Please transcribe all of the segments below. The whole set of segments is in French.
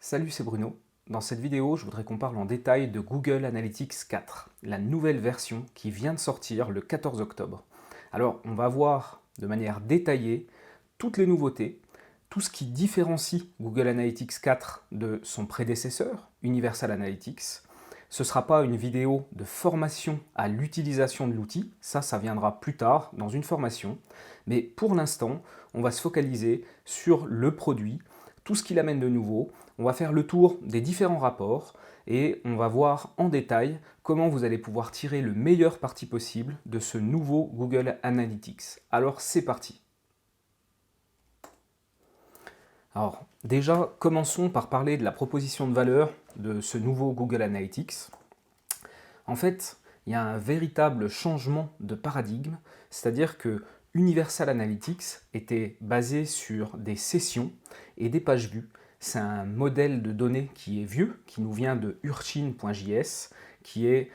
Salut, c'est Bruno. Dans cette vidéo, je voudrais qu'on parle en détail de Google Analytics 4, la nouvelle version qui vient de sortir le 14 octobre. Alors, on va voir de manière détaillée toutes les nouveautés, tout ce qui différencie Google Analytics 4 de son prédécesseur, Universal Analytics. Ce ne sera pas une vidéo de formation à l'utilisation de l'outil, ça viendra plus tard dans une formation, mais pour l'instant, on va se focaliser sur le produit, tout ce qu'il amène de nouveau. On va faire le tour des différents rapports et on va voir en détail comment vous allez pouvoir tirer le meilleur parti possible de ce nouveau Google Analytics. Alors c'est parti. Alors déjà, commençons par parler de la proposition de valeur de ce nouveau Google Analytics. En fait, il y a un véritable changement de paradigme, c'est-à-dire que Universal Analytics était basé sur des sessions et des pages vues. C'est un modèle de données qui est vieux, qui nous vient de Urchin.js, qui est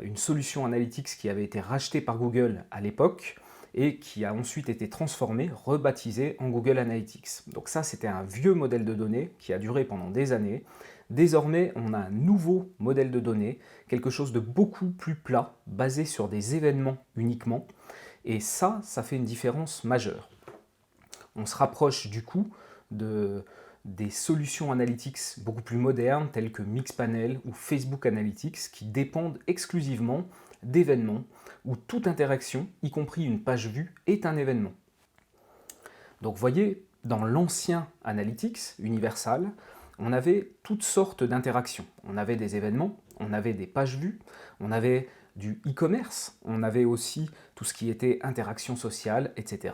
une solution analytics qui avait été rachetée par Google à l'époque et qui a ensuite été transformée, rebaptisée en Google Analytics. Donc ça, c'était un vieux modèle de données qui a duré pendant des années. Désormais, on a un nouveau modèle de données, quelque chose de beaucoup plus plat, basé sur des événements uniquement. Et ça fait une différence majeure. On se rapproche du coup des solutions analytics beaucoup plus modernes telles que Mixpanel ou Facebook Analytics qui dépendent exclusivement d'événements où toute interaction, y compris une page vue, est un événement. Donc vous voyez, dans l'ancien Analytics Universal, on avait toutes sortes d'interactions. On avait des événements, on avait des pages vues, on avait du e-commerce, on avait aussi tout ce qui était interaction sociale, etc.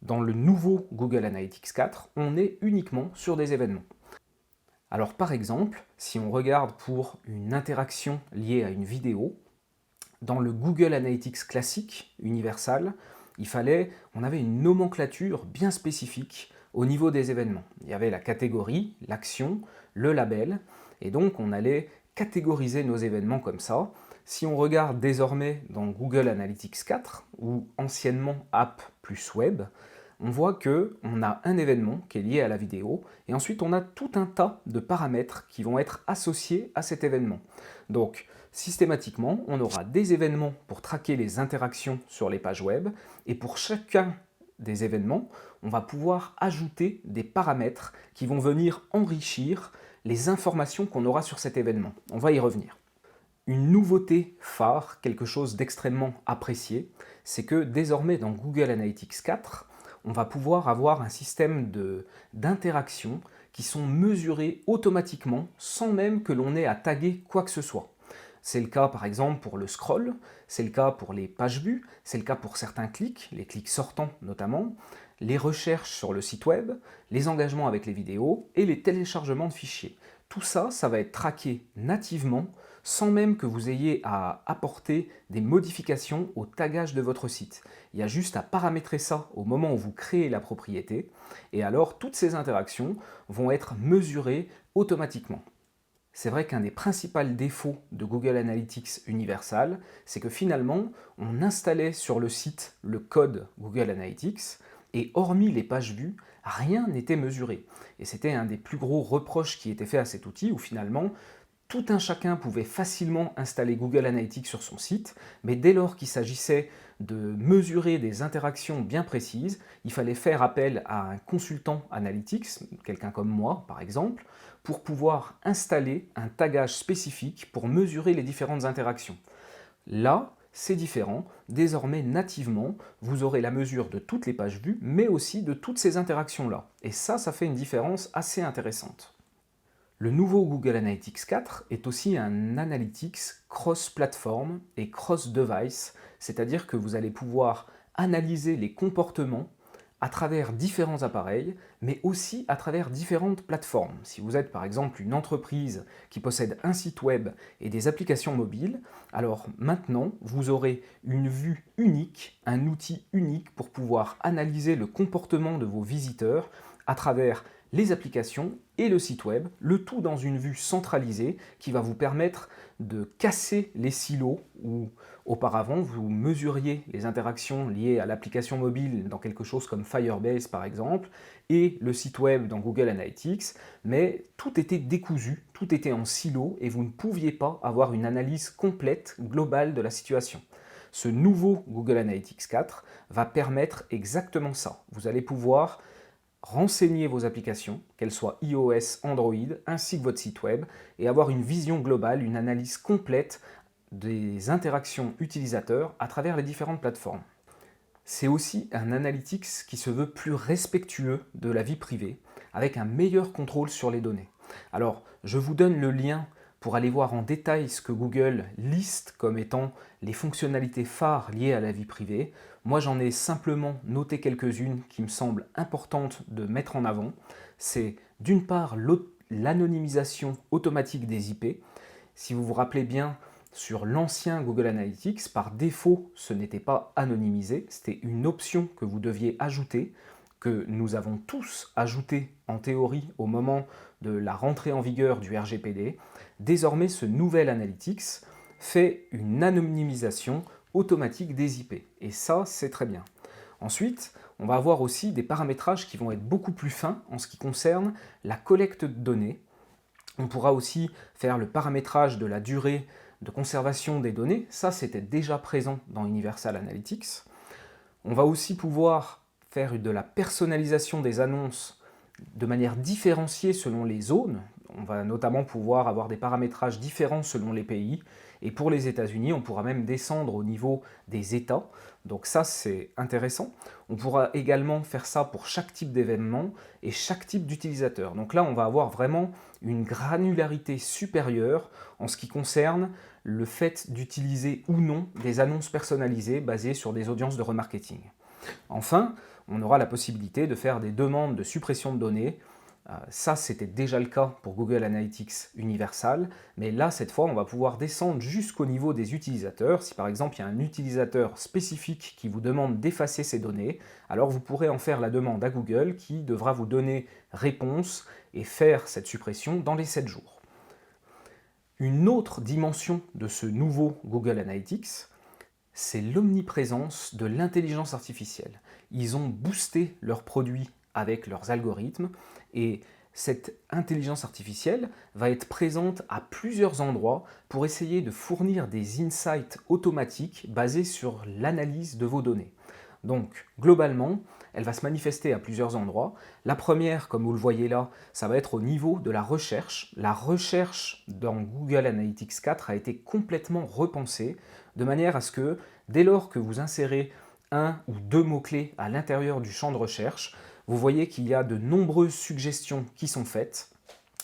Dans le nouveau Google Analytics 4, on est uniquement sur des événements. Alors par exemple, si on regarde pour une interaction liée à une vidéo, dans le Google Analytics classique, universal, on avait une nomenclature bien spécifique au niveau des événements. Il y avait la catégorie, l'action, le label, et donc on allait catégoriser nos événements comme ça. Si on regarde désormais dans Google Analytics 4, ou anciennement App plus Web, on voit qu'on a un événement qui est lié à la vidéo, et ensuite on a tout un tas de paramètres qui vont être associés à cet événement. Donc, systématiquement, on aura des événements pour traquer les interactions sur les pages web, et pour chacun des événements, on va pouvoir ajouter des paramètres qui vont venir enrichir les informations qu'on aura sur cet événement. On va y revenir. Une nouveauté phare, quelque chose d'extrêmement apprécié, c'est que désormais dans Google Analytics 4, on va pouvoir avoir un système d'interaction qui sont mesurées automatiquement sans même que l'on ait à taguer quoi que ce soit. C'est le cas par exemple pour le scroll, c'est le cas pour les pages vues, c'est le cas pour certains clics, les clics sortants notamment, les recherches sur le site web, les engagements avec les vidéos et les téléchargements de fichiers. Tout ça, ça va être traqué nativement sans même que vous ayez à apporter des modifications au tagage de votre site. Il y a juste à paramétrer ça au moment où vous créez la propriété et alors toutes ces interactions vont être mesurées automatiquement. C'est vrai qu'un des principaux défauts de Google Analytics Universal, c'est que finalement, on installait sur le site le code Google Analytics et hormis les pages vues, rien n'était mesuré. Et c'était un des plus gros reproches qui était fait à cet outil où finalement, tout un chacun pouvait facilement installer Google Analytics sur son site, mais dès lors qu'il s'agissait de mesurer des interactions bien précises, il fallait faire appel à un consultant Analytics, quelqu'un comme moi par exemple, pour pouvoir installer un tagage spécifique pour mesurer les différentes interactions. Là, c'est différent. Désormais, nativement, vous aurez la mesure de toutes les pages vues, mais aussi de toutes ces interactions-là. Et ça fait une différence assez intéressante. Le nouveau Google Analytics 4 est aussi un Analytics cross-platform et cross-device, c'est-à-dire que vous allez pouvoir analyser les comportements à travers différents appareils, mais aussi à travers différentes plateformes. Si vous êtes par exemple une entreprise qui possède un site web et des applications mobiles, alors maintenant vous aurez une vue unique, un outil unique pour pouvoir analyser le comportement de vos visiteurs à travers les applications et le site web, le tout dans une vue centralisée qui va vous permettre de casser les silos où auparavant vous mesuriez les interactions liées à l'application mobile dans quelque chose comme Firebase par exemple et le site web dans Google Analytics, mais tout était décousu, tout était en silo et vous ne pouviez pas avoir une analyse complète, globale de la situation. Ce nouveau Google Analytics 4 va permettre exactement ça. Vous allez pouvoir renseigner vos applications, qu'elles soient iOS, Android, ainsi que votre site web, et avoir une vision globale, une analyse complète des interactions utilisateurs à travers les différentes plateformes. C'est aussi un analytics qui se veut plus respectueux de la vie privée, avec un meilleur contrôle sur les données. Alors, je vous donne le lien pour aller voir en détail ce que Google liste comme étant les fonctionnalités phares liées à la vie privée. Moi, j'en ai simplement noté quelques-unes qui me semblent importantes de mettre en avant. C'est d'une part l'anonymisation automatique des IP. Si vous vous rappelez bien, sur l'ancien Google Analytics, par défaut, ce n'était pas anonymisé, c'était une option que vous deviez ajouter, que nous avons tous ajouté en théorie au moment de la rentrée en vigueur du RGPD. Désormais, ce nouvel Analytics fait une anonymisation automatique des IP. Et ça, c'est très bien. Ensuite, on va avoir aussi des paramétrages qui vont être beaucoup plus fins en ce qui concerne la collecte de données. On pourra aussi faire le paramétrage de la durée de conservation des données. Ça, c'était déjà présent dans Universal Analytics. On va aussi pouvoir faire de la personnalisation des annonces de manière différenciée selon les zones. On va notamment pouvoir avoir des paramétrages différents selon les pays. Et pour les États-Unis, on pourra même descendre au niveau des États. Donc ça, c'est intéressant. On pourra également faire ça pour chaque type d'événement et chaque type d'utilisateur. Donc là, on va avoir vraiment une granularité supérieure en ce qui concerne le fait d'utiliser ou non des annonces personnalisées basées sur des audiences de remarketing. Enfin, on aura la possibilité de faire des demandes de suppression de données. Ça, c'était déjà le cas pour Google Analytics Universal, mais là, cette fois, on va pouvoir descendre jusqu'au niveau des utilisateurs. Si par exemple, il y a un utilisateur spécifique qui vous demande d'effacer ces données, alors vous pourrez en faire la demande à Google qui devra vous donner réponse et faire cette suppression dans les 7 jours. Une autre dimension de ce nouveau Google Analytics, c'est l'omniprésence de l'intelligence artificielle. Ils ont boosté leurs produits avec leurs algorithmes et cette intelligence artificielle va être présente à plusieurs endroits pour essayer de fournir des insights automatiques basés sur l'analyse de vos données. Donc, globalement, elle va se manifester à plusieurs endroits. La première, comme vous le voyez là, ça va être au niveau de la recherche. La recherche dans Google Analytics 4 a été complètement repensée de manière à ce que, dès lors que vous insérez un ou deux mots-clés à l'intérieur du champ de recherche, vous voyez qu'il y a de nombreuses suggestions qui sont faites,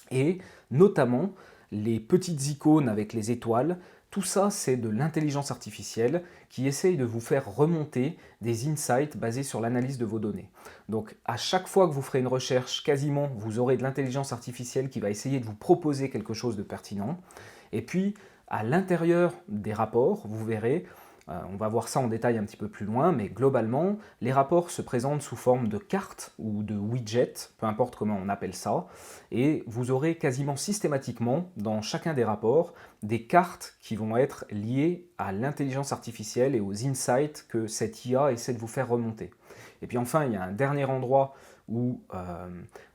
et notamment les petites icônes avec les étoiles. Tout ça, c'est de l'intelligence artificielle qui essaye de vous faire remonter des insights basés sur l'analyse de vos données. Donc, à chaque fois que vous ferez une recherche, quasiment, vous aurez de l'intelligence artificielle qui va essayer de vous proposer quelque chose de pertinent. Et puis, à l'intérieur des rapports, vous verrez, on va voir ça en détail un petit peu plus loin, mais globalement, les rapports se présentent sous forme de cartes ou de widgets, peu importe comment on appelle ça, et vous aurez quasiment systématiquement, dans chacun des rapports, des cartes qui vont être liées à l'intelligence artificielle et aux insights que cette IA essaie de vous faire remonter. Et puis enfin, il y a un dernier endroit où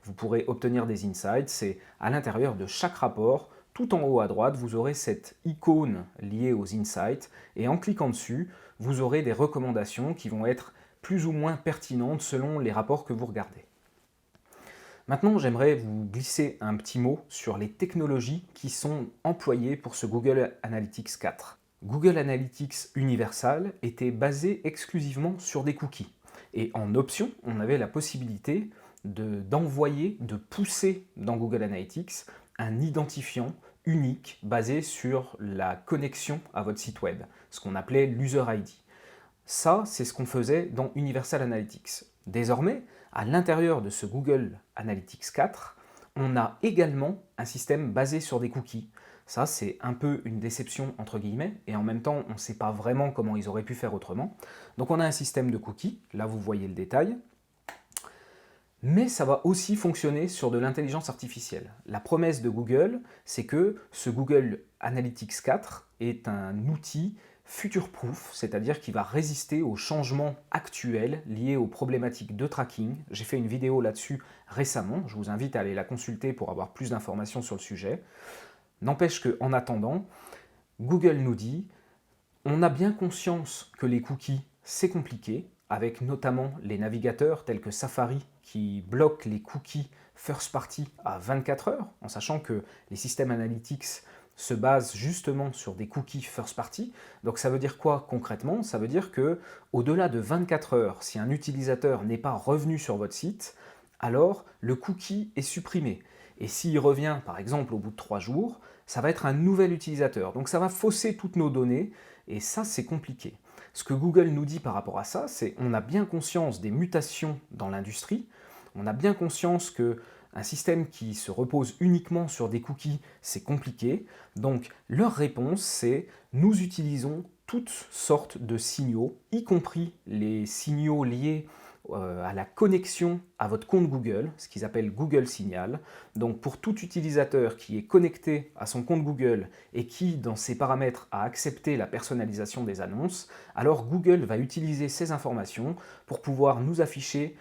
vous pourrez obtenir des insights, c'est à l'intérieur de chaque rapport. Tout en haut à droite, vous aurez cette icône liée aux insights et en cliquant dessus, vous aurez des recommandations qui vont être plus ou moins pertinentes selon les rapports que vous regardez. Maintenant, j'aimerais vous glisser un petit mot sur les technologies qui sont employées pour ce Google Analytics 4. Google Analytics Universal était basé exclusivement sur des cookies. Et en option, on avait la possibilité d'envoyer, de pousser dans Google Analytics un identifiant unique basé sur la connexion à votre site web, ce qu'on appelait l'user ID. Ça, c'est ce qu'on faisait dans Universal Analytics. Désormais, à l'intérieur de ce Google Analytics 4, on a également un système basé sur des cookies. Ça, c'est un peu une déception entre guillemets, et en même temps, on ne sait pas vraiment comment ils auraient pu faire autrement. Donc on a un système de cookies, là vous voyez le détail. Mais ça va aussi fonctionner sur de l'intelligence artificielle. La promesse de Google, c'est que ce Google Analytics 4 est un outil future-proof, c'est-à-dire qu'il va résister aux changements actuels liés aux problématiques de tracking. J'ai fait une vidéo là-dessus récemment, je vous invite à aller la consulter pour avoir plus d'informations sur le sujet. N'empêche qu'en attendant, Google nous dit, on a bien conscience que les cookies, c'est compliqué, avec notamment les navigateurs tels que Safari qui bloquent les cookies first party à 24 heures, en sachant que les systèmes analytics se basent justement sur des cookies first party. Donc ça veut dire quoi concrètement? Ça veut dire que au-delà de 24 heures, si un utilisateur n'est pas revenu sur votre site, alors le cookie est supprimé. Et s'il revient par exemple au bout de 3 jours, ça va être un nouvel utilisateur. Donc ça va fausser toutes nos données et ça c'est compliqué. Ce que Google nous dit par rapport à ça, c'est qu'on a bien conscience des mutations dans l'industrie, on a bien conscience qu'un système qui se repose uniquement sur des cookies, c'est compliqué. Donc leur réponse, c'est nous utilisons toutes sortes de signaux, y compris les signaux liés à la connexion à votre compte Google, ce qu'ils appellent Google Signal. Donc pour tout utilisateur qui est connecté à son compte Google et qui, dans ses paramètres, a accepté la personnalisation des annonces, alors Google va utiliser ces informations pour pouvoir nous afficher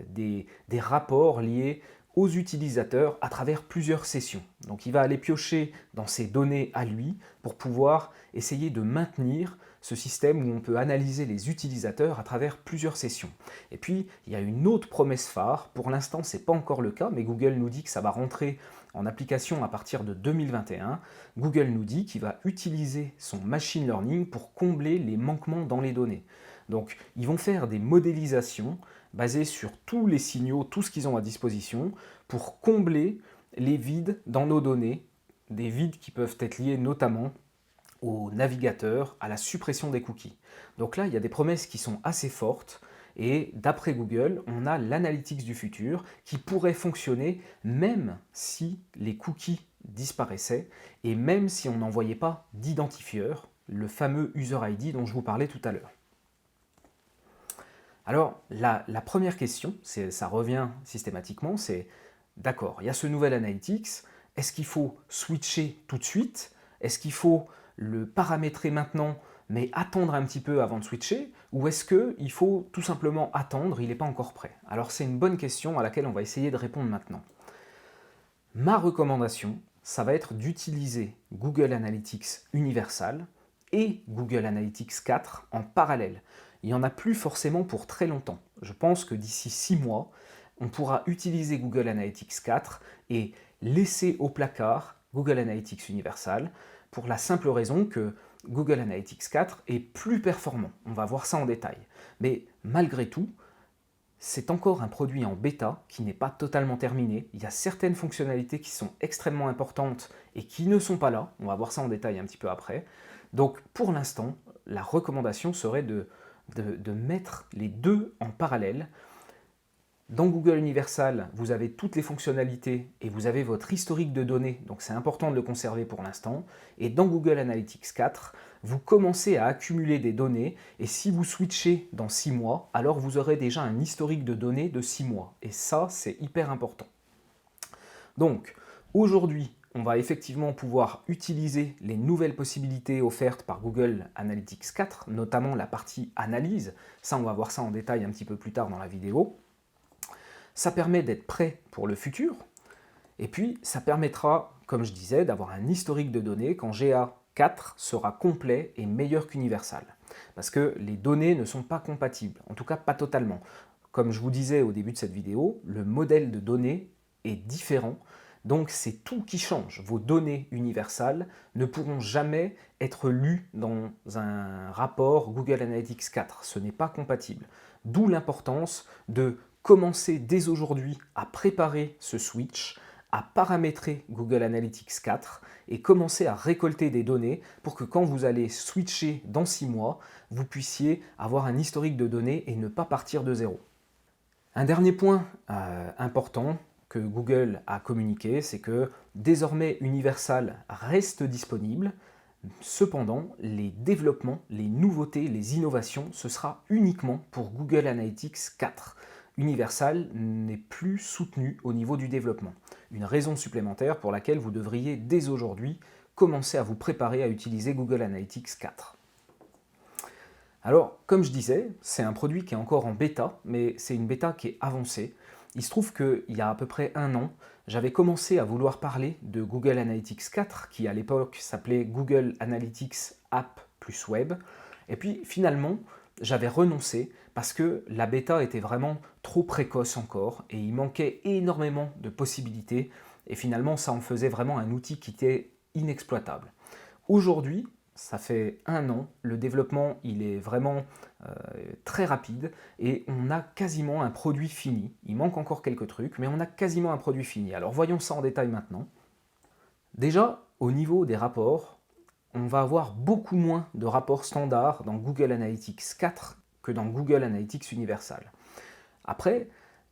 des rapports liés aux utilisateurs à travers plusieurs sessions. Donc il va aller piocher dans ses données à lui pour pouvoir essayer de maintenir ce système où on peut analyser les utilisateurs à travers plusieurs sessions. Et puis il y a une autre promesse phare, pour l'instant ce n'est pas encore le cas, mais Google nous dit que ça va rentrer en application à partir de 2021. Google nous dit qu'il va utiliser son machine learning pour combler les manquements dans les données. Donc ils vont faire des modélisations basées sur tous les signaux, tout ce qu'ils ont à disposition, pour combler les vides dans nos données, des vides qui peuvent être liés notamment au navigateur, à la suppression des cookies. Donc là, il y a des promesses qui sont assez fortes, et d'après Google, on a l'analytics du futur qui pourrait fonctionner même si les cookies disparaissaient, et même si on n'envoyait pas d'identifieur, le fameux User ID dont je vous parlais tout à l'heure. Alors, la première question, ça revient systématiquement, c'est d'accord, il y a ce nouvel analytics, est-ce qu'il faut switcher tout de suite? Est-ce qu'il faut le paramétrer maintenant, mais attendre un petit peu avant de switcher? Ou est-ce qu'il faut tout simplement attendre, il n'est pas encore prêt? Alors c'est une bonne question à laquelle on va essayer de répondre maintenant. Ma recommandation, ça va être d'utiliser Google Analytics Universal et Google Analytics 4 en parallèle. Il n'y en a plus forcément pour très longtemps. Je pense que d'ici 6 mois, on pourra utiliser Google Analytics 4 et laisser au placard Google Analytics Universal pour la simple raison que Google Analytics 4 est plus performant. On va voir ça en détail. Mais malgré tout, c'est encore un produit en bêta qui n'est pas totalement terminé. Il y a certaines fonctionnalités qui sont extrêmement importantes et qui ne sont pas là. On va voir ça en détail un petit peu après. Donc pour l'instant, la recommandation serait de mettre les deux en parallèle. Dans Google Universal, vous avez toutes les fonctionnalités et vous avez votre historique de données, donc c'est important de le conserver pour l'instant. Et dans Google Analytics 4, vous commencez à accumuler des données et si vous switchez dans 6 mois, alors vous aurez déjà un historique de données de 6 mois. Et ça, c'est hyper important. Donc, aujourd'hui, on va effectivement pouvoir utiliser les nouvelles possibilités offertes par Google Analytics 4, notamment la partie analyse. Ça, on va voir ça en détail un petit peu plus tard dans la vidéo. Ça permet d'être prêt pour le futur, et puis ça permettra, comme je disais, d'avoir un historique de données quand GA4 sera complet et meilleur qu'Universal. Parce que les données ne sont pas compatibles, en tout cas pas totalement. Comme je vous disais au début de cette vidéo, le modèle de données est différent, donc c'est tout qui change. Vos données universales ne pourront jamais être lues dans un rapport Google Analytics 4, ce n'est pas compatible. D'où l'importance de commencer dès aujourd'hui à préparer ce switch, à paramétrer Google Analytics 4 et commencer à récolter des données pour que quand vous allez switcher dans 6 mois, vous puissiez avoir un historique de données et ne pas partir de zéro. Un dernier point important que Google a communiqué, c'est que désormais Universal reste disponible. Cependant, les développements, les nouveautés, les innovations, ce sera uniquement pour Google Analytics 4. Universal n'est plus soutenu au niveau du développement. Une raison supplémentaire pour laquelle vous devriez dès aujourd'hui commencer à vous préparer à utiliser Google Analytics 4. Alors, comme je disais, c'est un produit qui est encore en bêta, mais c'est une bêta qui est avancée. Il se trouve qu'il y a à peu près un an, j'avais commencé à vouloir parler de Google Analytics 4, qui à l'époque s'appelait Google Analytics App plus Web. Et puis finalement, j'avais renoncé parce que la bêta était vraiment trop précoce encore et il manquait énormément de possibilités. Et finalement, ça en faisait vraiment un outil qui était inexploitable. Aujourd'hui, ça fait un an, le développement il est vraiment très rapide et on a quasiment un produit fini. Il manque encore quelques trucs, mais on a quasiment un produit fini. Alors voyons ça en détail maintenant. Déjà, au niveau des rapports, on va avoir beaucoup moins de rapports standards dans Google Analytics 4 que dans Google Analytics Universal. Après,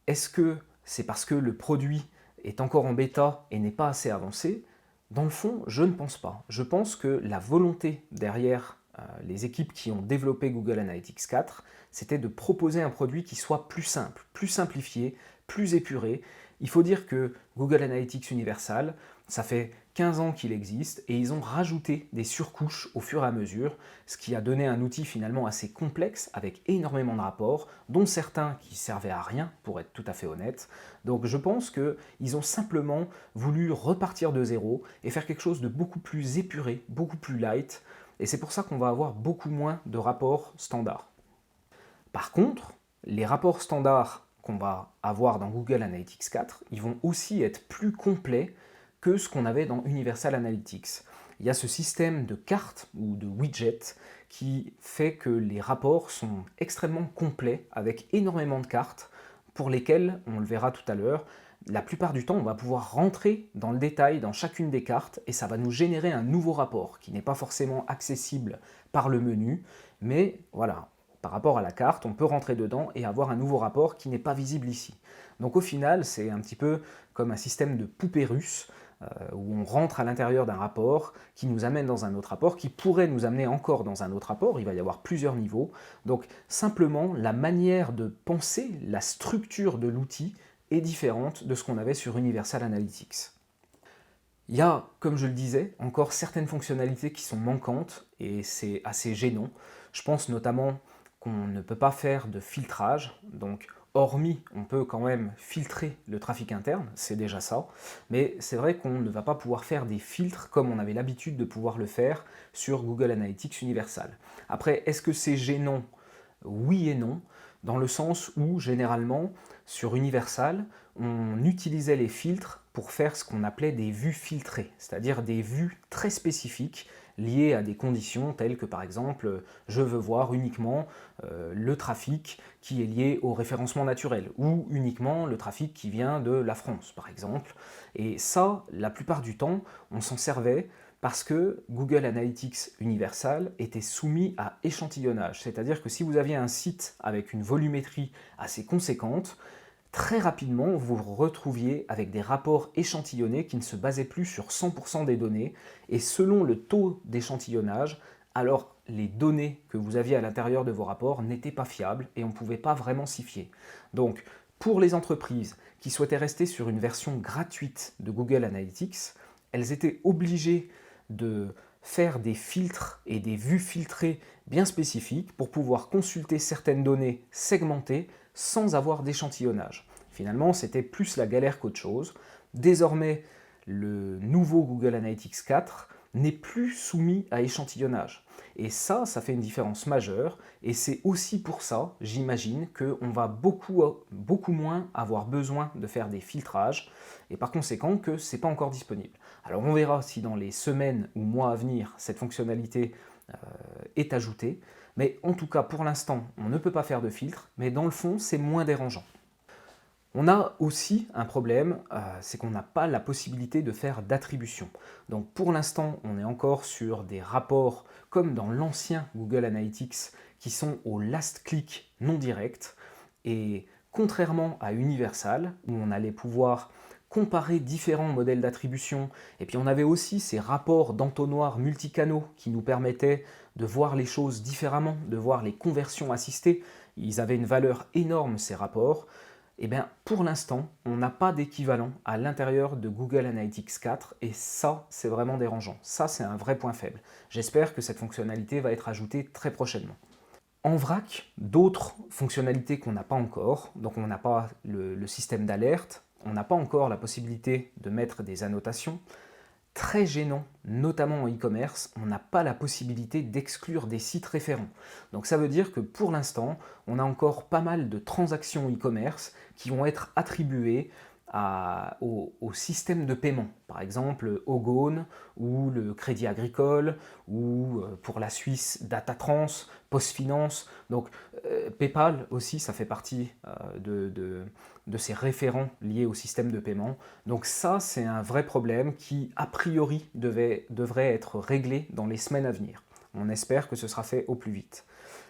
est-ce que c'est parce que le produit est encore en bêta et n'est pas assez avancé? Dans le fond, je ne pense pas. Je pense que la volonté derrière les équipes qui ont développé Google Analytics 4, c'était de proposer un produit qui soit plus simple, plus simplifié, plus épuré. Il faut dire que Google Analytics Universal, ça fait 15 ans qu'il existe et ils ont rajouté des surcouches au fur et à mesure, ce qui a donné un outil finalement assez complexe avec énormément de rapports, dont certains qui servaient à rien pour être tout à fait honnête. Donc je pense qu'ils ont simplement voulu repartir de zéro et faire quelque chose de beaucoup plus épuré, beaucoup plus light, et c'est pour ça qu'on va avoir beaucoup moins de rapports standards. Par contre, les rapports standards qu'on va avoir dans Google Analytics 4, ils vont aussi être plus complets que ce qu'on avait dans Universal Analytics. Il y a ce système de cartes ou de widgets qui fait que les rapports sont extrêmement complets avec énormément de cartes pour lesquelles, on le verra tout à l'heure, la plupart du temps on va pouvoir rentrer dans le détail dans chacune des cartes et ça va nous générer un nouveau rapport qui n'est pas forcément accessible par le menu, mais voilà, par rapport à la carte, on peut rentrer dedans et avoir un nouveau rapport qui n'est pas visible ici. Donc au final, c'est un petit peu comme un système de poupée russe où on rentre à l'intérieur d'un rapport qui nous amène dans un autre rapport, qui pourrait nous amener encore dans un autre rapport, il va y avoir plusieurs niveaux. Donc simplement, la manière de penser, la structure de l'outil est différente de ce qu'on avait sur Universal Analytics. Il y a, comme je le disais, encore certaines fonctionnalités qui sont manquantes et c'est assez gênant. Je pense notamment qu'on ne peut pas faire de filtrage, donc hormis on peut quand même filtrer le trafic interne, c'est déjà ça, mais c'est vrai qu'on ne va pas pouvoir faire des filtres comme on avait l'habitude de pouvoir le faire sur Google Analytics Universal. Après, est-ce que c'est gênant? Oui et non, dans le sens où généralement sur Universal, on utilisait les filtres pour faire ce qu'on appelait des vues filtrées, c'est-à-dire des vues très spécifiques liées à des conditions telles que par exemple je veux voir uniquement le trafic qui est lié au référencement naturel ou uniquement le trafic qui vient de la France par exemple. Et ça, la plupart du temps, on s'en servait parce que Google Analytics Universal était soumis à échantillonnage, c'est-à-dire que si vous aviez un site avec une volumétrie assez conséquente, très rapidement, vous vous retrouviez avec des rapports échantillonnés qui ne se basaient plus sur 100% des données, et selon le taux d'échantillonnage, alors les données que vous aviez à l'intérieur de vos rapports n'étaient pas fiables et on ne pouvait pas vraiment s'y fier. Donc, pour les entreprises qui souhaitaient rester sur une version gratuite de Google Analytics, elles étaient obligées de faire des filtres et des vues filtrées bien spécifiques pour pouvoir consulter certaines données segmentées sans avoir d'échantillonnage. Finalement, c'était plus la galère qu'autre chose. Désormais, le nouveau Google Analytics 4 n'est plus soumis à échantillonnage. Et ça fait une différence majeure. Et c'est aussi pour ça, j'imagine, qu'on va beaucoup moins avoir besoin de faire des filtrages. Et par conséquent, que ce n'est pas encore disponible. Alors on verra si dans les semaines ou mois à venir, cette fonctionnalité est ajoutée. Mais en tout cas, pour l'instant, on ne peut pas faire de filtre, mais dans le fond, c'est moins dérangeant. On a aussi un problème, c'est qu'on n'a pas la possibilité de faire d'attribution. Donc pour l'instant, on est encore sur des rapports comme dans l'ancien Google Analytics qui sont au last click non direct. Et contrairement à Universal, où on allait pouvoir comparer différents modèles d'attribution, et puis on avait aussi ces rapports d'entonnoir multicanaux qui nous permettaient de voir les choses différemment, de voir les conversions assistées. Ils avaient une valeur énorme, ces rapports. Eh bien, pour l'instant, on n'a pas d'équivalent à l'intérieur de Google Analytics 4 et ça, c'est vraiment dérangeant. Ça, c'est un vrai point faible. J'espère que cette fonctionnalité va être ajoutée très prochainement. En vrac, d'autres fonctionnalités qu'on n'a pas encore, donc on n'a pas le système d'alerte, on n'a pas encore la possibilité de mettre des annotations. Très gênant, notamment en e-commerce, on n'a pas la possibilité d'exclure des sites référents. Donc ça veut dire que pour l'instant, on a encore pas mal de transactions e-commerce qui vont être attribuées au système de paiement. Par exemple, Ogone ou le Crédit Agricole ou pour la Suisse, Datatrans, PostFinance. Donc PayPal aussi, ça fait partie de ces référents liés au système de paiement. Donc ça, c'est un vrai problème qui, a priori, devrait être réglé dans les semaines à venir. On espère que ce sera fait au plus vite.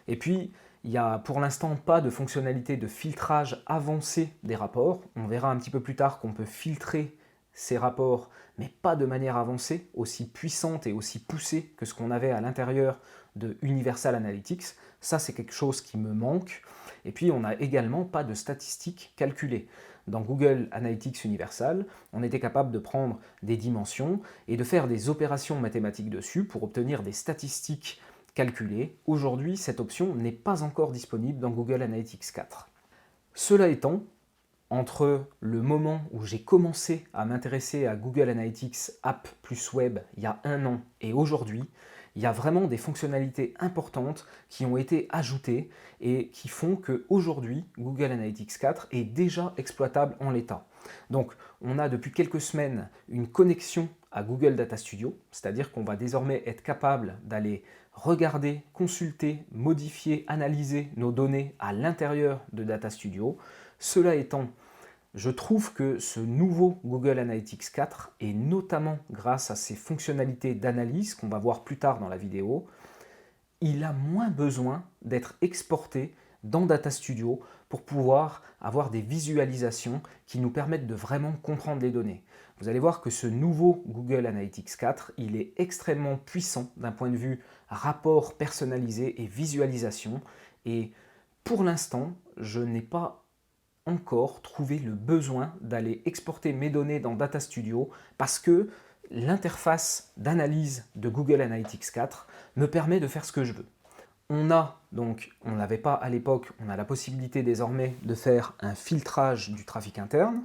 Et puis, il n'y a pour l'instant pas de fonctionnalité de filtrage avancé des rapports. On verra un petit peu plus tard qu'on peut filtrer ces rapports, mais pas de manière avancée, aussi puissante et aussi poussée que ce qu'on avait à l'intérieur de Universal Analytics. Ça, c'est quelque chose qui me manque. Et puis, on n'a également pas de statistiques calculées. Dans Google Analytics Universal, on était capable de prendre des dimensions et de faire des opérations mathématiques dessus pour obtenir des statistiques calculées. Aujourd'hui, cette option n'est pas encore disponible dans Google Analytics 4. Cela étant, entre le moment où j'ai commencé à m'intéresser à Google Analytics App plus Web il y a 1 an et aujourd'hui, il y a vraiment des fonctionnalités importantes qui ont été ajoutées et qui font qu'aujourd'hui, Google Analytics 4 est déjà exploitable en l'état. Donc, on a depuis quelques semaines une connexion à Google Data Studio, c'est-à-dire qu'on va désormais être capable d'aller regarder, consulter, modifier, analyser nos données à l'intérieur de Data Studio. Cela étant, je trouve que ce nouveau Google Analytics 4, et notamment grâce à ses fonctionnalités d'analyse qu'on va voir plus tard dans la vidéo, il a moins besoin d'être exporté dans Data Studio pour pouvoir avoir des visualisations qui nous permettent de vraiment comprendre les données. Vous allez voir que ce nouveau Google Analytics 4, il est extrêmement puissant d'un point de vue rapport personnalisé et visualisation. Et pour l'instant, je n'ai pas encore trouvé le besoin d'aller exporter mes données dans Data Studio parce que l'interface d'analyse de Google Analytics 4 me permet de faire ce que je veux. On n'avait pas à l'époque, on a la possibilité désormais de faire un filtrage du trafic interne.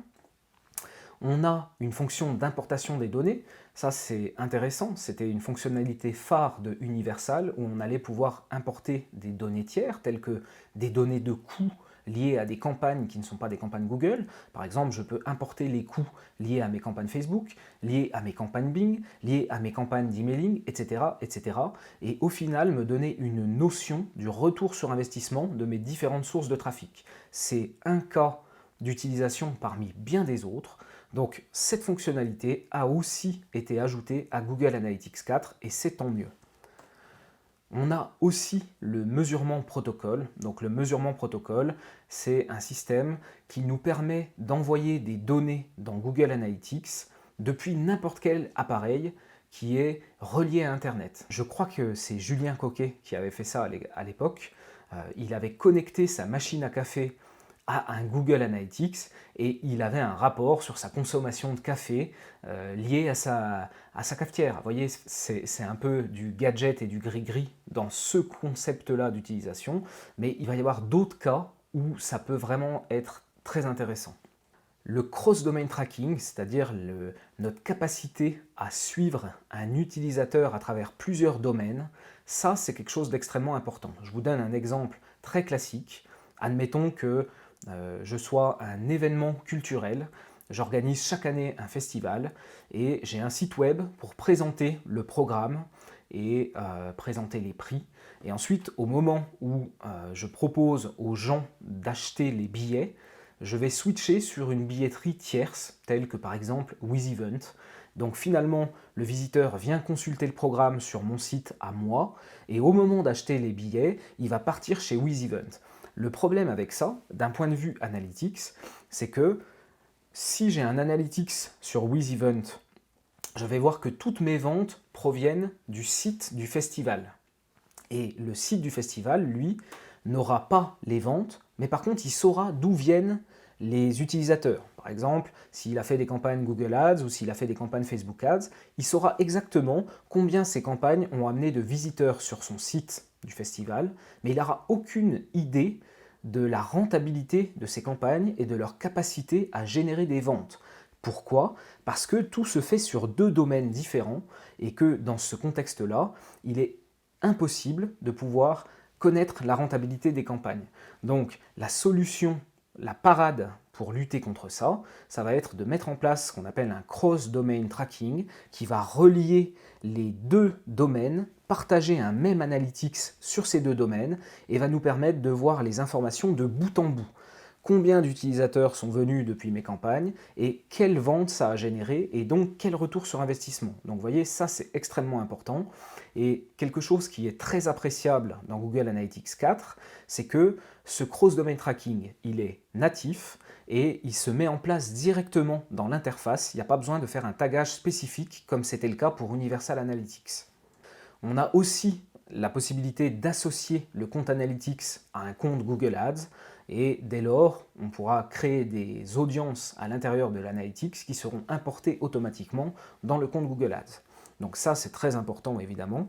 On a une fonction d'importation des données, ça c'est intéressant, c'était une fonctionnalité phare de Universal où on allait pouvoir importer des données tiers telles que des données de coûts liées à des campagnes qui ne sont pas des campagnes Google. Par exemple, je peux importer les coûts liés à mes campagnes Facebook, liés à mes campagnes Bing, liés à mes campagnes d'emailing, etc., etc. Et au final, me donner une notion du retour sur investissement de mes différentes sources de trafic. C'est un cas d'utilisation parmi bien des autres. Donc cette fonctionnalité a aussi été ajoutée à Google Analytics 4 et c'est tant mieux. On a aussi le mesurement protocole. Donc le mesurement protocole, c'est un système qui nous permet d'envoyer des données dans Google Analytics depuis n'importe quel appareil qui est relié à Internet. Je crois que c'est Julien Coquet qui avait fait ça à l'époque. Il avait connecté sa machine à café à un Google Analytics et il avait un rapport sur sa consommation de café lié à sa cafetière. Vous voyez, c'est un peu du gadget et du gris-gris dans ce concept-là d'utilisation, mais il va y avoir d'autres cas où ça peut vraiment être très intéressant. Le cross-domain tracking, c'est-à-dire notre capacité à suivre un utilisateur à travers plusieurs domaines, ça c'est quelque chose d'extrêmement important. Je vous donne un exemple très classique. Admettons que je sois un événement culturel, j'organise chaque année un festival et j'ai un site web pour présenter le programme et présenter les prix. Et ensuite, au moment où je propose aux gens d'acheter les billets, je vais switcher sur une billetterie tierce, telle que par exemple WizEvent. Donc finalement, le visiteur vient consulter le programme sur mon site à moi, et au moment d'acheter les billets, il va partir chez WizEvent. Le problème avec ça, d'un point de vue analytics, c'est que si j'ai un analytics sur WizEvent, je vais voir que toutes mes ventes proviennent du site du festival. Et le site du festival, lui, n'aura pas les ventes, mais par contre, il saura d'où viennent les utilisateurs. Par exemple, s'il a fait des campagnes Google Ads ou s'il a fait des campagnes Facebook Ads, il saura exactement combien ces campagnes ont amené de visiteurs sur son site du festival, mais il n'aura aucune idée de la rentabilité de ces campagnes et de leur capacité à générer des ventes. Pourquoi? Parce que tout se fait sur deux domaines différents et que dans ce contexte-là, il est impossible de pouvoir connaître la rentabilité des campagnes. Donc la solution, la parade pour lutter contre ça, ça va être de mettre en place ce qu'on appelle un cross-domain tracking qui va relier les deux domaines, partager un même analytics sur ces deux domaines et va nous permettre de voir les informations de bout en bout. Combien d'utilisateurs sont venus depuis mes campagnes et quelles ventes ça a généré et donc quel retour sur investissement. Donc vous voyez, ça c'est extrêmement important et quelque chose qui est très appréciable dans Google Analytics 4, c'est que ce cross-domain tracking, il est natif et il se met en place directement dans l'interface. Il n'y a pas besoin de faire un tagage spécifique comme c'était le cas pour Universal Analytics. On a aussi la possibilité d'associer le compte Analytics à un compte Google Ads et dès lors, on pourra créer des audiences à l'intérieur de l'Analytics qui seront importées automatiquement dans le compte Google Ads. Donc ça, c'est très important évidemment.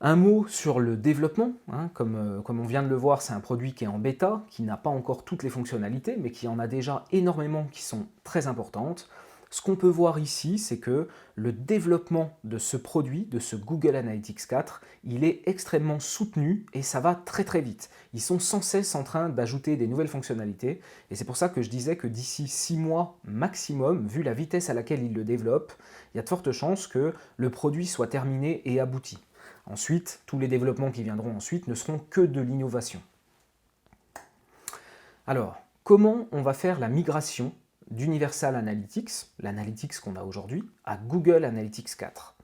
Un mot sur le développement, comme on vient de le voir, c'est un produit qui est en bêta, qui n'a pas encore toutes les fonctionnalités, mais qui en a déjà énormément qui sont très importantes. Ce qu'on peut voir ici, c'est que le développement de ce produit, de ce Google Analytics 4, il est extrêmement soutenu et ça va très très vite. Ils sont sans cesse en train d'ajouter des nouvelles fonctionnalités et c'est pour ça que je disais que d'ici 6 mois maximum, vu la vitesse à laquelle ils le développent, il y a de fortes chances que le produit soit terminé et abouti. Ensuite, tous les développements qui viendront ensuite ne seront que de l'innovation. Alors, comment on va faire la migration d'Universal Analytics, l'Analytics qu'on a aujourd'hui, à Google Analytics 4.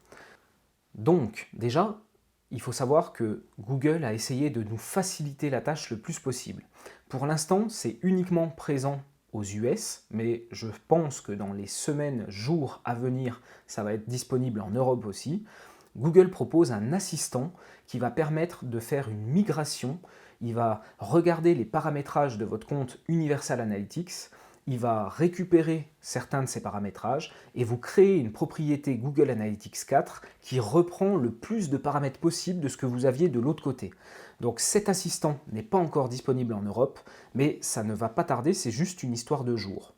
Donc, déjà, il faut savoir que Google a essayé de nous faciliter la tâche le plus possible. Pour l'instant, c'est uniquement présent aux US, mais je pense que dans les semaines, jours à venir, ça va être disponible en Europe aussi. Google propose un assistant qui va permettre de faire une migration. Il va regarder les paramétrages de votre compte Universal Analytics, il va récupérer certains de ces paramétrages et vous créer une propriété Google Analytics 4 qui reprend le plus de paramètres possible de ce que vous aviez de l'autre côté. Donc cet assistant n'est pas encore disponible en Europe, mais ça ne va pas tarder, c'est juste une histoire de jours.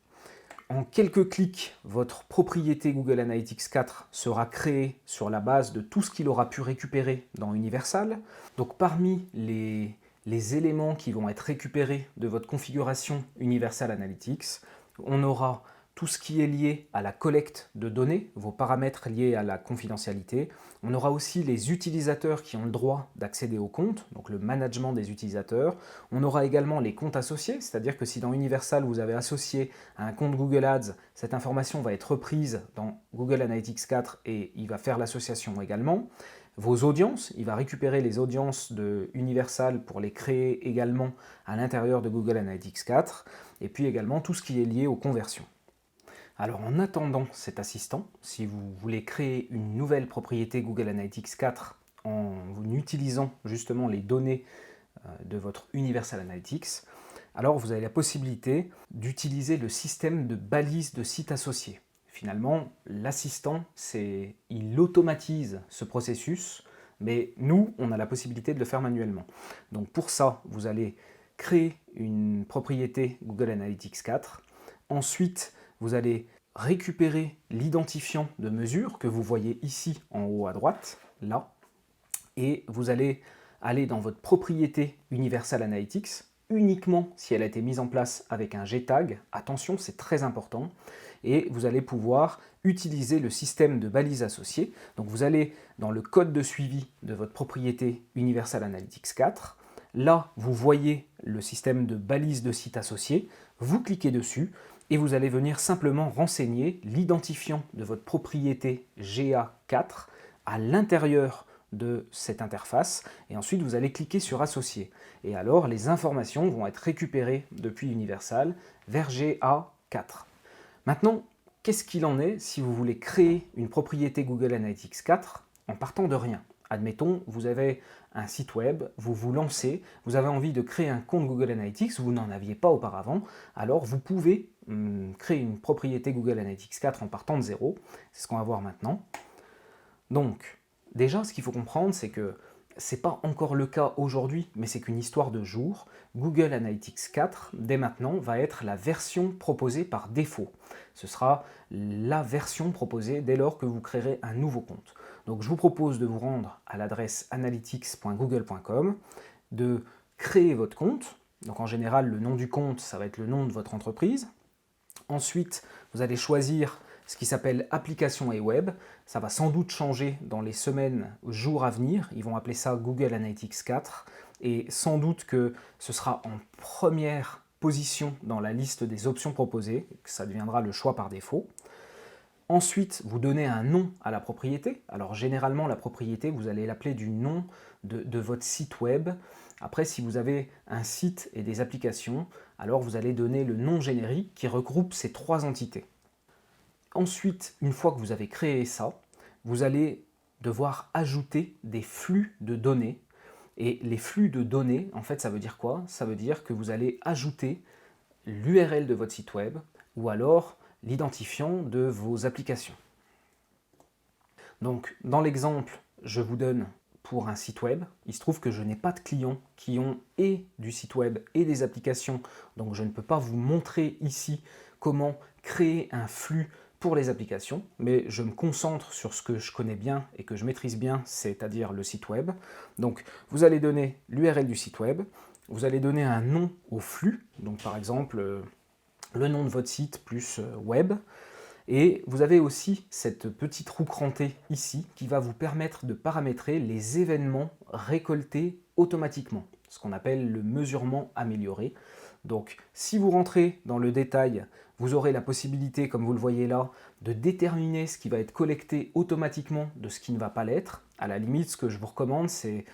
En quelques clics, votre propriété Google Analytics 4 sera créée sur la base de tout ce qu'il aura pu récupérer dans Universal. Donc parmi les éléments qui vont être récupérés de votre configuration Universal Analytics, on aura tout ce qui est lié à la collecte de données, vos paramètres liés à la confidentialité. On aura aussi les utilisateurs qui ont le droit d'accéder au compte, donc le management des utilisateurs. On aura également les comptes associés, c'est-à-dire que si dans Universal vous avez associé à un compte Google Ads, cette information va être reprise dans Google Analytics 4 et il va faire l'association également. Vos audiences, il va récupérer les audiences de Universal pour les créer également à l'intérieur de Google Analytics 4, et puis également tout ce qui est lié aux conversions. Alors en attendant cet assistant, si vous voulez créer une nouvelle propriété Google Analytics 4 en utilisant justement les données de votre Universal Analytics, alors vous avez la possibilité d'utiliser le système de balises de sites associés. Finalement, l'assistant, il automatise ce processus, mais nous, on a la possibilité de le faire manuellement. Donc pour ça, vous allez créer une propriété Google Analytics 4. Ensuite, vous allez récupérer l'identifiant de mesure que vous voyez ici en haut à droite, là, et vous allez aller dans votre propriété Universal Analytics, uniquement si elle a été mise en place avec un G-tag. Attention, c'est très important. Et vous allez pouvoir utiliser le système de balises associées. Donc vous allez dans le code de suivi de votre propriété Universal Analytics 4. Là, vous voyez le système de balises de sites associés. Vous cliquez dessus et vous allez venir simplement renseigner l'identifiant de votre propriété GA4 à l'intérieur de cette interface et ensuite vous allez cliquer sur associer et alors les informations vont être récupérées depuis Universal vers GA4. Maintenant, qu'est-ce qu'il en est si vous voulez créer une propriété Google Analytics 4 en partant de rien? Admettons, vous avez un site web, vous vous lancez, vous avez envie de créer un compte Google Analytics, vous n'en aviez pas auparavant, alors vous pouvez créer une propriété Google Analytics 4 en partant de zéro. C'est ce qu'on va voir maintenant. Donc, déjà, ce qu'il faut comprendre, c'est que ce n'est pas encore le cas aujourd'hui, mais c'est qu'une histoire de jour. Google Analytics 4, dès maintenant, va être la version proposée par défaut. Ce sera la version proposée dès lors que vous créerez un nouveau compte. Donc je vous propose de vous rendre à l'adresse analytics.google.com, de créer votre compte. Donc en général, le nom du compte, ça va être le nom de votre entreprise. Ensuite, vous allez choisir ce qui s'appelle application et web. Ça va sans doute changer dans les semaines, jours à venir. Ils vont appeler ça Google Analytics 4. Et sans doute que ce sera en première position dans la liste des options proposées, que ça deviendra le choix par défaut. Ensuite, vous donnez un nom à la propriété. Alors généralement, la propriété, vous allez l'appeler du nom de votre site web. Après, si vous avez un site et des applications, alors vous allez donner le nom générique qui regroupe ces trois entités. Ensuite, une fois que vous avez créé ça, vous allez devoir ajouter des flux de données. Et les flux de données, en fait, ça veut dire quoi? Ça veut dire que vous allez ajouter l'URL de votre site web ou alors l'identifiant de vos applications. Donc, dans l'exemple, je vous donne pour un site web, il se trouve que je n'ai pas de clients qui ont et du site web et des applications, donc je ne peux pas vous montrer ici comment créer un flux pour les applications, mais je me concentre sur ce que je connais bien et que je maîtrise bien, c'est-à-dire le site web. Donc, vous allez donner l'URL du site web, vous allez donner un nom au flux, donc par exemple le nom de votre site plus web, et vous avez aussi cette petite roue crantée ici qui va vous permettre de paramétrer les événements récoltés automatiquement, ce qu'on appelle le mesurement amélioré. Donc si vous rentrez dans le détail, vous aurez la possibilité, comme vous le voyez là, de déterminer ce qui va être collecté automatiquement de ce qui ne va pas l'être. À la limite, ce que je vous recommande, c'est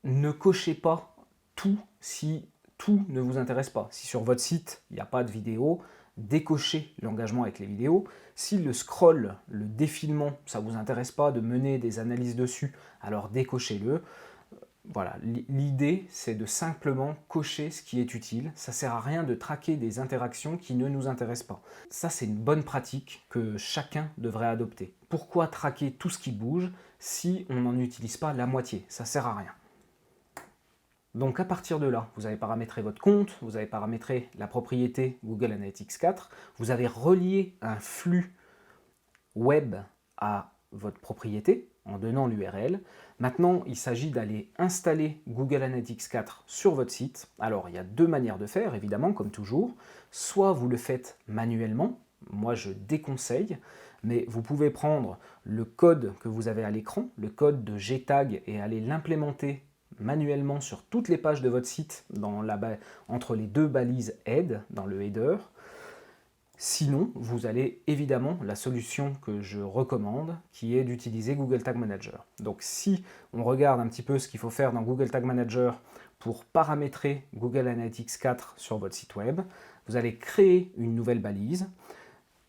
ne cochez pas tout si tout ne vous intéresse pas. Si sur votre site, il n'y a pas de vidéo, décochez l'engagement avec les vidéos. Si le scroll, le défilement, ça ne vous intéresse pas de mener des analyses dessus, alors décochez-le. Voilà, l'idée, c'est de simplement cocher ce qui est utile. Ça ne sert à rien de traquer des interactions qui ne nous intéressent pas. Ça, c'est une bonne pratique que chacun devrait adopter. Pourquoi traquer tout ce qui bouge si on n'en utilise pas la moitié? Ça ne sert à rien. Donc à partir de là, vous avez paramétré votre compte, vous avez paramétré la propriété Google Analytics 4, vous avez relié un flux web à votre propriété en donnant l'URL. Maintenant, il s'agit d'aller installer Google Analytics 4 sur votre site. Alors, il y a deux manières de faire, évidemment, comme toujours. Soit vous le faites manuellement, moi je déconseille, mais vous pouvez prendre le code que vous avez à l'écran, le code de gtag, et aller l'implémenter manuellement sur toutes les pages de votre site entre les deux balises aide dans le header. Sinon, vous allez évidemment la solution que je recommande qui est d'utiliser Google Tag Manager. Donc si on regarde un petit peu ce qu'il faut faire dans Google Tag Manager pour paramétrer Google Analytics 4 sur votre site web, vous allez créer une nouvelle balise.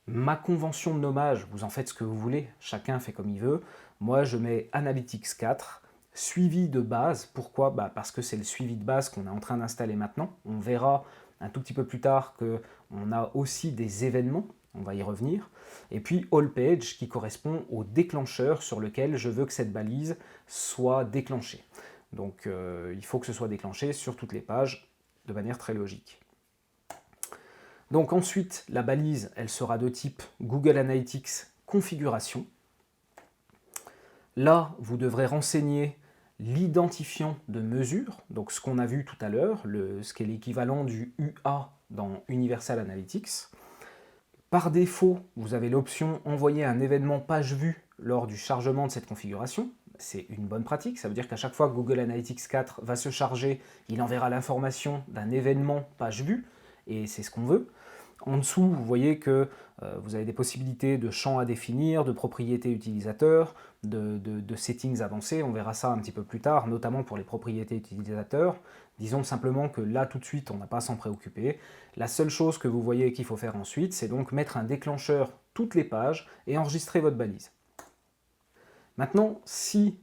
Ma convention de nommage, vous en faites ce que vous voulez, chacun fait comme il veut. Moi je mets Analytics 4 suivi de base. Pourquoi? Parce que c'est le suivi de base qu'on est en train d'installer maintenant. On verra un tout petit peu plus tard qu'on a aussi des événements, on va y revenir. Et puis All Page qui correspond au déclencheur sur lequel je veux que cette balise soit déclenchée. Donc il faut que ce soit déclenché sur toutes les pages de manière très logique. Donc ensuite, la balise, elle sera de type Google Analytics configuration. Là, vous devrez renseigner l'identifiant de mesure, donc ce qu'on a vu tout à l'heure, ce qui est l'équivalent du UA dans Universal Analytics. Par défaut, vous avez l'option envoyer un événement page vue lors du chargement de cette configuration. C'est une bonne pratique, ça veut dire qu'à chaque fois que Google Analytics 4 va se charger, il enverra l'information d'un événement page vue, et c'est ce qu'on veut. En dessous, vous voyez que vous avez des possibilités de champs à définir, de propriétés utilisateurs, de settings avancés. On verra ça un petit peu plus tard, notamment pour les propriétés utilisateurs. Disons simplement que là, tout de suite, on n'a pas à s'en préoccuper. La seule chose que vous voyez qu'il faut faire ensuite, c'est donc mettre un déclencheur toutes les pages et enregistrer votre balise. Maintenant, si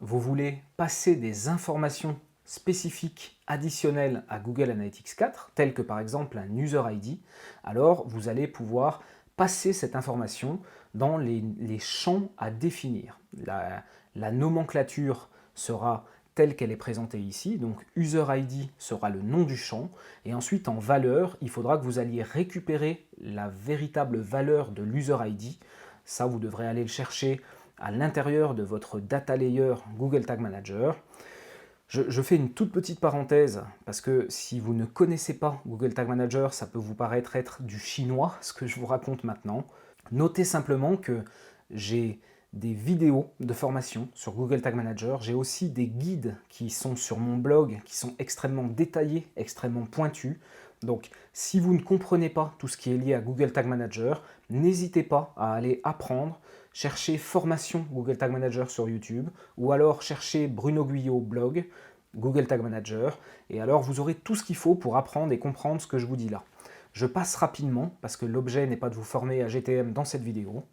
vous voulez passer des informations spécifiques additionnelles à Google Analytics 4, telles que par exemple un User ID, alors vous allez pouvoir passer cette information dans les champs à définir. La nomenclature sera telle qu'elle est présentée ici, donc User ID sera le nom du champ, et ensuite en valeur, il faudra que vous alliez récupérer la véritable valeur de l'User ID. Ça, vous devrez aller le chercher à l'intérieur de votre data layer Google Tag Manager. Je fais une toute petite parenthèse, parce que si vous ne connaissez pas Google Tag Manager, ça peut vous paraître être du chinois, ce que je vous raconte maintenant. Notez simplement que j'ai des vidéos de formation sur Google Tag Manager, j'ai aussi des guides qui sont sur mon blog, qui sont extrêmement détaillés, extrêmement pointus. Donc si vous ne comprenez pas tout ce qui est lié à Google Tag Manager, n'hésitez pas à aller apprendre, cherchez formation Google Tag Manager sur YouTube, ou alors cherchez Bruno Guyot blog, Google Tag Manager, et alors vous aurez tout ce qu'il faut pour apprendre et comprendre ce que je vous dis là. Je passe rapidement, parce que l'objet n'est pas de vous former à GTM dans cette vidéo.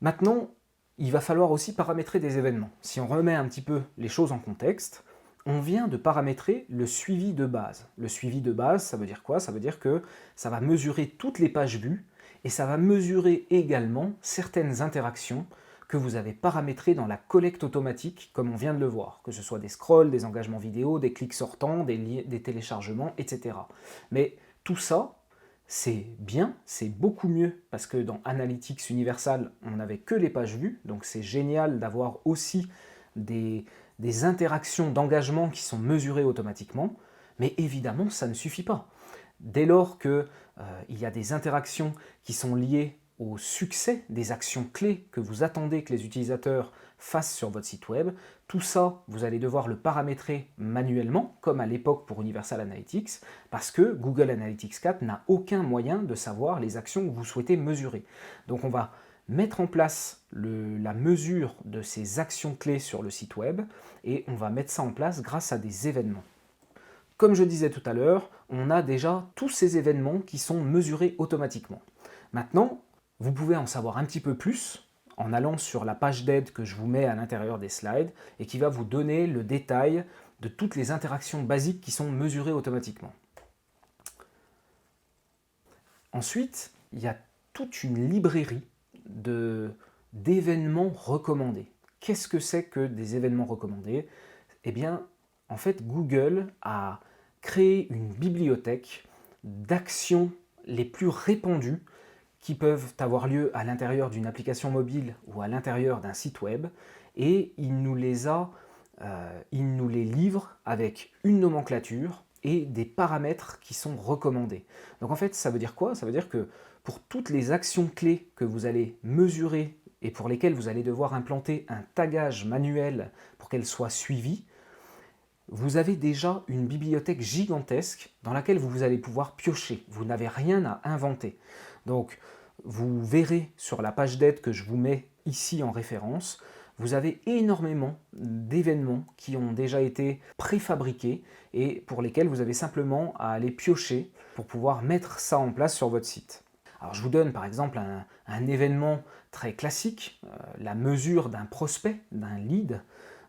Maintenant, il va falloir aussi paramétrer des événements. Si on remet un petit peu les choses en contexte, on vient de paramétrer le suivi de base. Le suivi de base, ça veut dire quoi? Ça veut dire que ça va mesurer toutes les pages vues et ça va mesurer également certaines interactions que vous avez paramétrées dans la collecte automatique, comme on vient de le voir, que ce soit des scrolls, des engagements vidéo, des clics sortants, des téléchargements, etc. Mais tout ça, c'est bien, c'est beaucoup mieux, parce que dans Analytics Universal, on n'avait que les pages vues, donc c'est génial d'avoir aussi des interactions d'engagement qui sont mesurées automatiquement, mais évidemment, ça ne suffit pas. Dès lors qu'il y a des interactions qui sont liées au succès des actions clés que vous attendez que les utilisateurs fassent sur votre site web, tout ça, vous allez devoir le paramétrer manuellement, comme à l'époque pour Universal Analytics, parce que Google Analytics 4 n'a aucun moyen de savoir les actions que vous souhaitez mesurer. Donc on va mettre en place la mesure de ces actions clés sur le site web, et on va mettre ça en place grâce à des événements. Comme je disais tout à l'heure, on a déjà tous ces événements qui sont mesurés automatiquement. Maintenant, vous pouvez en savoir un petit peu plus en allant sur la page d'aide que je vous mets à l'intérieur des slides et qui va vous donner le détail de toutes les interactions basiques qui sont mesurées automatiquement. Ensuite, il y a toute une librairie d'événements recommandés. Qu'est-ce que c'est que des événements recommandés? Eh bien, en fait, Google a créé une bibliothèque d'actions les plus répandues qui peuvent avoir lieu à l'intérieur d'une application mobile ou à l'intérieur d'un site web, et il nous les livre avec une nomenclature et des paramètres qui sont recommandés. Donc en fait, ça veut dire quoi? Ça veut dire que pour toutes les actions clés que vous allez mesurer et pour lesquelles vous allez devoir implanter un tagage manuel pour qu'elles soient suivies, vous avez déjà une bibliothèque gigantesque dans laquelle vous allez pouvoir piocher. Vous n'avez rien à inventer. Donc, vous verrez sur la page d'aide que je vous mets ici en référence, vous avez énormément d'événements qui ont déjà été préfabriqués et pour lesquels vous avez simplement à aller piocher pour pouvoir mettre ça en place sur votre site. Alors, je vous donne par exemple un événement très classique, la mesure d'un prospect, d'un lead.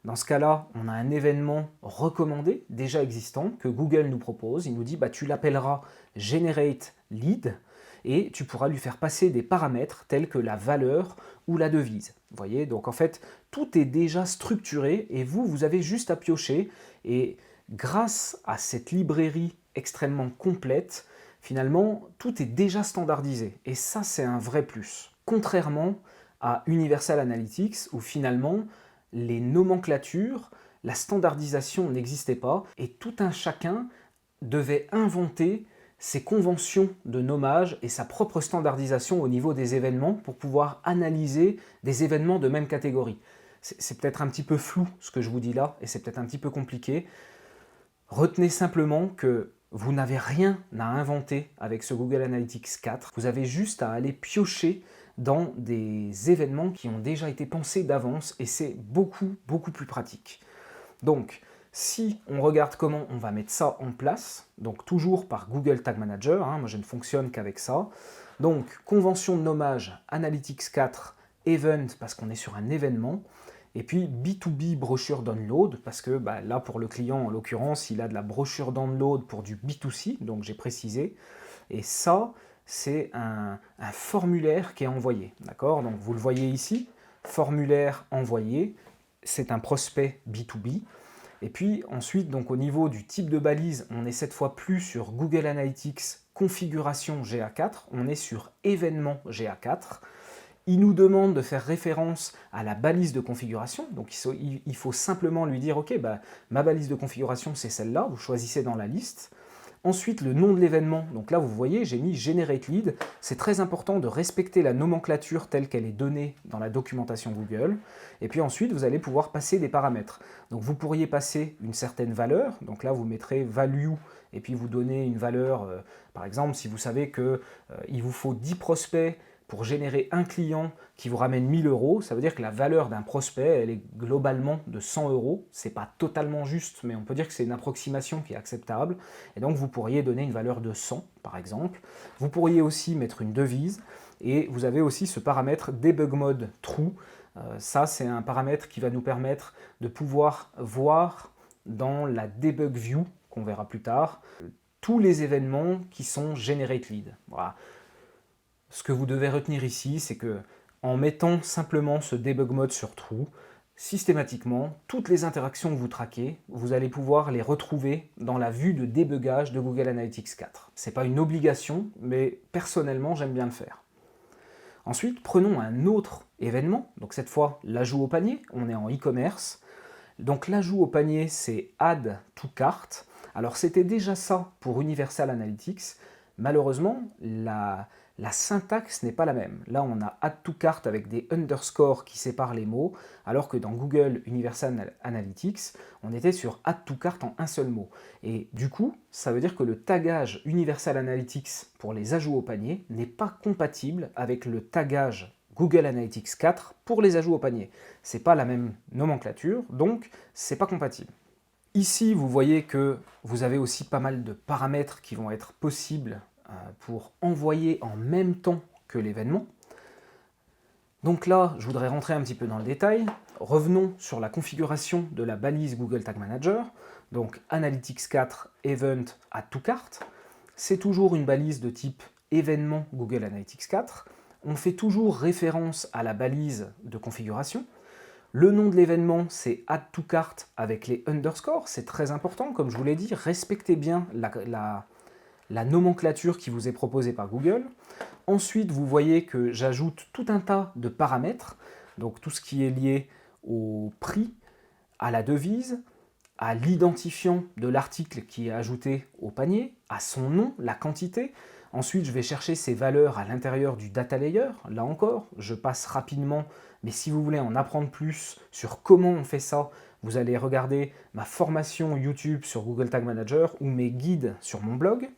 Dans ce cas-là, on a un événement recommandé, déjà existant, que Google nous propose. Il nous dit, tu l'appelleras Generate Lead et tu pourras lui faire passer des paramètres tels que la valeur ou la devise. Vous voyez, donc en fait, tout est déjà structuré et vous avez juste à piocher. Et grâce à cette librairie extrêmement complète, finalement, tout est déjà standardisé. Et ça, c'est un vrai plus. Contrairement à Universal Analytics, où finalement, les nomenclatures, la standardisation n'existait pas et tout un chacun devait inventer ses conventions de nommage et sa propre standardisation au niveau des événements pour pouvoir analyser des événements de même catégorie. C'est peut-être un petit peu flou ce que je vous dis là et c'est peut-être un petit peu compliqué. Retenez simplement que vous n'avez rien à inventer avec ce Google Analytics 4. Vous avez juste à aller piocher dans des événements qui ont déjà été pensés d'avance et c'est beaucoup plus pratique. Donc, si on regarde comment on va mettre ça en place, donc toujours par Google Tag Manager, moi je ne fonctionne qu'avec ça. Donc, convention de nommage Analytics 4 Event parce qu'on est sur un événement. Et puis B2B brochure download, parce que là pour le client en l'occurrence, il a de la brochure download pour du B2C, donc j'ai précisé. Et ça, c'est un formulaire qui est envoyé. D'accord? Donc vous le voyez ici, formulaire envoyé, c'est un prospect B2B. Et puis ensuite, donc au niveau du type de balise, on est cette fois plus sur Google Analytics configuration GA4, on est sur événement GA4. Il nous demande de faire référence à la balise de configuration, donc il faut simplement lui dire « Ok, ma balise de configuration c'est celle-là », vous choisissez dans la liste. Ensuite, le nom de l'événement, donc là vous voyez, j'ai mis Generate Lead. C'est très important de respecter la nomenclature telle qu'elle est donnée dans la documentation Google. Et puis ensuite, vous allez pouvoir passer des paramètres. Donc vous pourriez passer une certaine valeur, donc là vous mettrez value, et puis vous donnez une valeur, par exemple, si vous savez qu'il vous faut 10 prospects pour générer un client qui vous ramène 1000 €, ça veut dire que la valeur d'un prospect, elle est globalement de 100 €. Ce n'est pas totalement juste, mais on peut dire que c'est une approximation qui est acceptable. Et donc vous pourriez donner une valeur de 100, par exemple. Vous pourriez aussi mettre une devise, et vous avez aussi ce paramètre debug mode true. Ça, c'est un paramètre qui va nous permettre de pouvoir voir dans la debug view, qu'on verra plus tard, tous les événements qui sont generate lead. Voilà. Ce que vous devez retenir ici, c'est que en mettant simplement ce debug mode sur true, systématiquement, toutes les interactions que vous traquez, vous allez pouvoir les retrouver dans la vue de débugage de Google Analytics 4. Ce n'est pas une obligation, mais personnellement, j'aime bien le faire. Ensuite, prenons un autre événement, donc cette fois l'ajout au panier, on est en e-commerce. Donc l'ajout au panier, c'est Add to Cart. Alors c'était déjà ça pour Universal Analytics. Malheureusement, la syntaxe n'est pas la même. Là, on a Add to Cart avec des underscores qui séparent les mots, alors que dans Google Universal Analytics, on était sur Add to Cart en un seul mot. Et du coup, ça veut dire que le tagage Universal Analytics pour les ajouts au panier n'est pas compatible avec le tagage Google Analytics 4 pour les ajouts au panier. Ce n'est pas la même nomenclature, donc ce n'est pas compatible. Ici, vous voyez que vous avez aussi pas mal de paramètres qui vont être possibles pour envoyer en même temps que l'événement. Donc là, je voudrais rentrer un petit peu dans le détail. Revenons sur la configuration de la balise Google Tag Manager. Donc Analytics 4 Event Add to Cart. C'est toujours une balise de type événement Google Analytics 4. On fait toujours référence à la balise de configuration. Le nom de l'événement, c'est Add to Cart avec les underscores. C'est très important, comme je vous l'ai dit, respectez bien la nomenclature qui vous est proposée par Google. Ensuite, vous voyez que j'ajoute tout un tas de paramètres, donc tout ce qui est lié au prix, à la devise, à l'identifiant de l'article qui est ajouté au panier, à son nom, la quantité. Ensuite, je vais chercher ces valeurs à l'intérieur du data layer. Là encore, je passe rapidement, mais si vous voulez en apprendre plus sur comment on fait ça, vous allez regarder ma formation YouTube sur Google Tag Manager ou mes guides sur mon blog.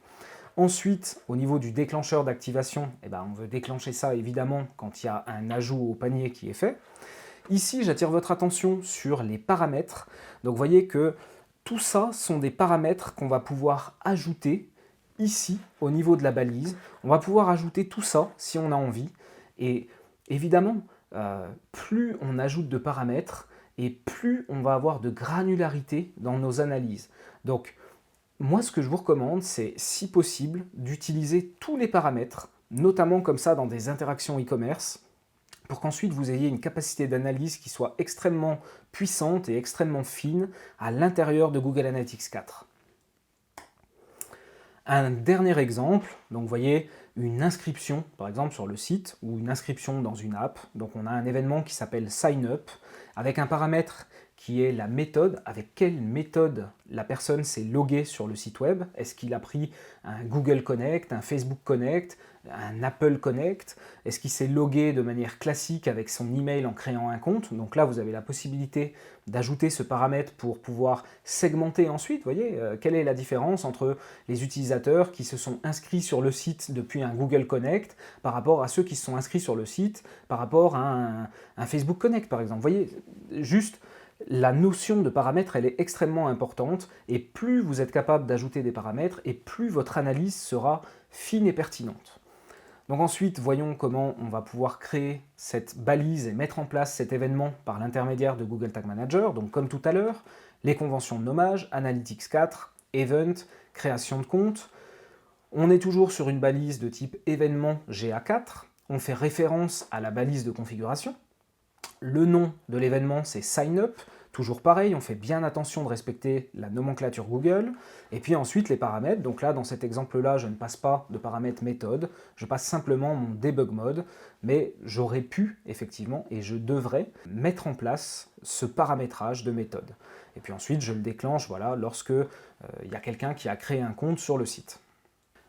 Ensuite, au niveau du déclencheur d'activation, on veut déclencher ça évidemment quand il y a un ajout au panier qui est fait. Ici, j'attire votre attention sur les paramètres. Donc, vous voyez que tout ça sont des paramètres qu'on va pouvoir ajouter ici, au niveau de la balise. On va pouvoir ajouter tout ça si on a envie. Et évidemment, plus on ajoute de paramètres et plus on va avoir de granularité dans nos analyses. Donc, moi, ce que je vous recommande, c'est, si possible, d'utiliser tous les paramètres, notamment comme ça dans des interactions e-commerce, pour qu'ensuite vous ayez une capacité d'analyse qui soit extrêmement puissante et extrêmement fine à l'intérieur de Google Analytics 4. Un dernier exemple, donc vous voyez une inscription par exemple sur le site ou une inscription dans une app. Donc on a un événement qui s'appelle Sign Up avec un paramètre qui est la méthode, avec quelle méthode la personne s'est loguée sur le site web. Est-ce qu'il a pris un Google Connect, un Facebook Connect, un Apple Connect? Est-ce qu'il s'est logué de manière classique avec son email en créant un compte? Donc là, vous avez la possibilité d'ajouter ce paramètre pour pouvoir segmenter ensuite. Vous voyez, quelle est la différence entre les utilisateurs qui se sont inscrits sur le site depuis un Google Connect par rapport à ceux qui se sont inscrits sur le site par rapport à un Facebook Connect, par exemple. Vous voyez, juste la notion de paramètres, elle est extrêmement importante et plus vous êtes capable d'ajouter des paramètres et plus votre analyse sera fine et pertinente. Donc ensuite, voyons comment on va pouvoir créer cette balise et mettre en place cet événement par l'intermédiaire de Google Tag Manager. Donc comme tout à l'heure, les conventions de nommage, Analytics 4, Event, création de compte. On est toujours sur une balise de type événement GA4. On fait référence à la balise de configuration. Le nom de l'événement, c'est SignUp. Toujours pareil, on fait bien attention de respecter la nomenclature Google. Et puis ensuite, les paramètres. Donc là, dans cet exemple-là, je ne passe pas de paramètres méthode. Je passe simplement mon debug mode. Mais j'aurais pu, effectivement, et je devrais mettre en place ce paramétrage de méthode. Et puis ensuite, je le déclenche voilà, lorsque il y a quelqu'un qui a créé un compte sur le site.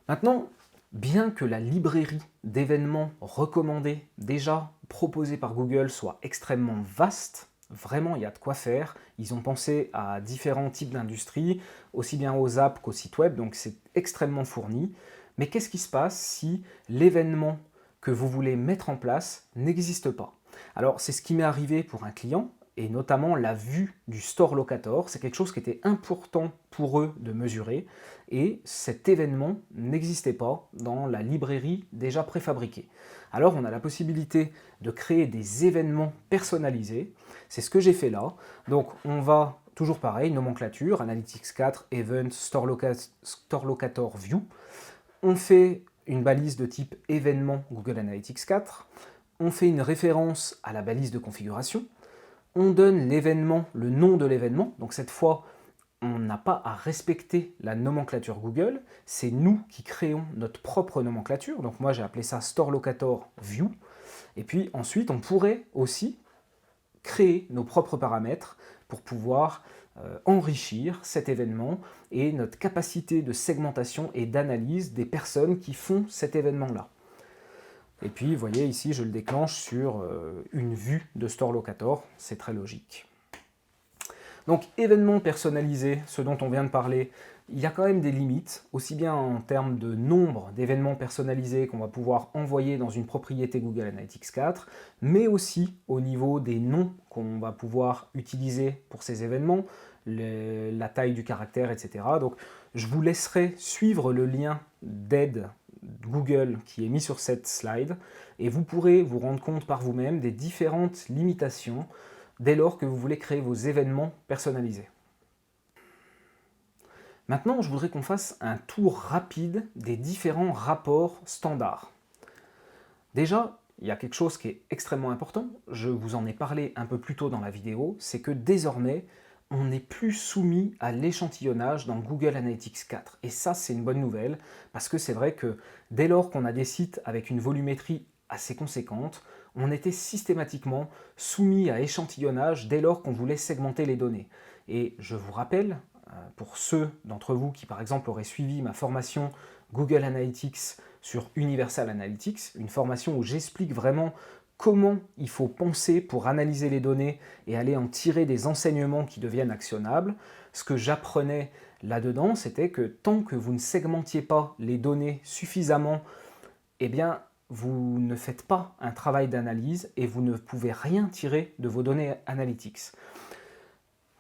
Maintenant, bien que la librairie d'événements recommandés déjà proposée par Google soit extrêmement vaste, vraiment il y a de quoi faire. Ils ont pensé à différents types d'industries, aussi bien aux apps qu'aux sites web, donc c'est extrêmement fourni. Mais qu'est-ce qui se passe si l'événement que vous voulez mettre en place n'existe pas? Alors c'est ce qui m'est arrivé pour un client, et notamment la vue du Store Locator. C'est quelque chose qui était important pour eux de mesurer, et cet événement n'existait pas dans la librairie déjà préfabriquée. Alors on a la possibilité de créer des événements personnalisés, c'est ce que j'ai fait là. Donc on va, toujours pareil, nomenclature, Analytics 4, Event, Store Locator View. On fait une balise de type événement Google Analytics 4, on fait une référence à la balise de configuration, on donne l'événement, le nom de l'événement, donc cette fois, on n'a pas à respecter la nomenclature Google, c'est nous qui créons notre propre nomenclature, donc moi j'ai appelé ça Store Locator View, et puis ensuite on pourrait aussi créer nos propres paramètres pour pouvoir enrichir cet événement et notre capacité de segmentation et d'analyse des personnes qui font cet événement-là. Et puis, vous voyez, ici, je le déclenche sur une vue de Store Locator. C'est très logique. Donc, événements personnalisés, ce dont on vient de parler, il y a quand même des limites, aussi bien en termes de nombre d'événements personnalisés qu'on va pouvoir envoyer dans une propriété Google Analytics 4, mais aussi au niveau des noms qu'on va pouvoir utiliser pour ces événements, la taille du caractère, etc. Donc, je vous laisserai suivre le lien d'aide Google qui est mis sur cette slide, et vous pourrez vous rendre compte par vous-même des différentes limitations dès lors que vous voulez créer vos événements personnalisés. Maintenant, je voudrais qu'on fasse un tour rapide des différents rapports standards. Déjà, il y a quelque chose qui est extrêmement important, je vous en ai parlé un peu plus tôt dans la vidéo, c'est que désormais, on n'est plus soumis à l'échantillonnage dans Google Analytics 4. Et ça, c'est une bonne nouvelle, parce que c'est vrai que dès lors qu'on a des sites avec une volumétrie assez conséquente, on était systématiquement soumis à échantillonnage dès lors qu'on voulait segmenter les données. Et je vous rappelle, pour ceux d'entre vous qui par exemple auraient suivi ma formation Google Analytics sur Universal Analytics, une formation où j'explique vraiment comment il faut penser pour analyser les données et aller en tirer des enseignements qui deviennent actionnables. Ce que j'apprenais là-dedans, c'était que tant que vous ne segmentiez pas les données suffisamment, eh bien, vous ne faites pas un travail d'analyse et vous ne pouvez rien tirer de vos données analytics.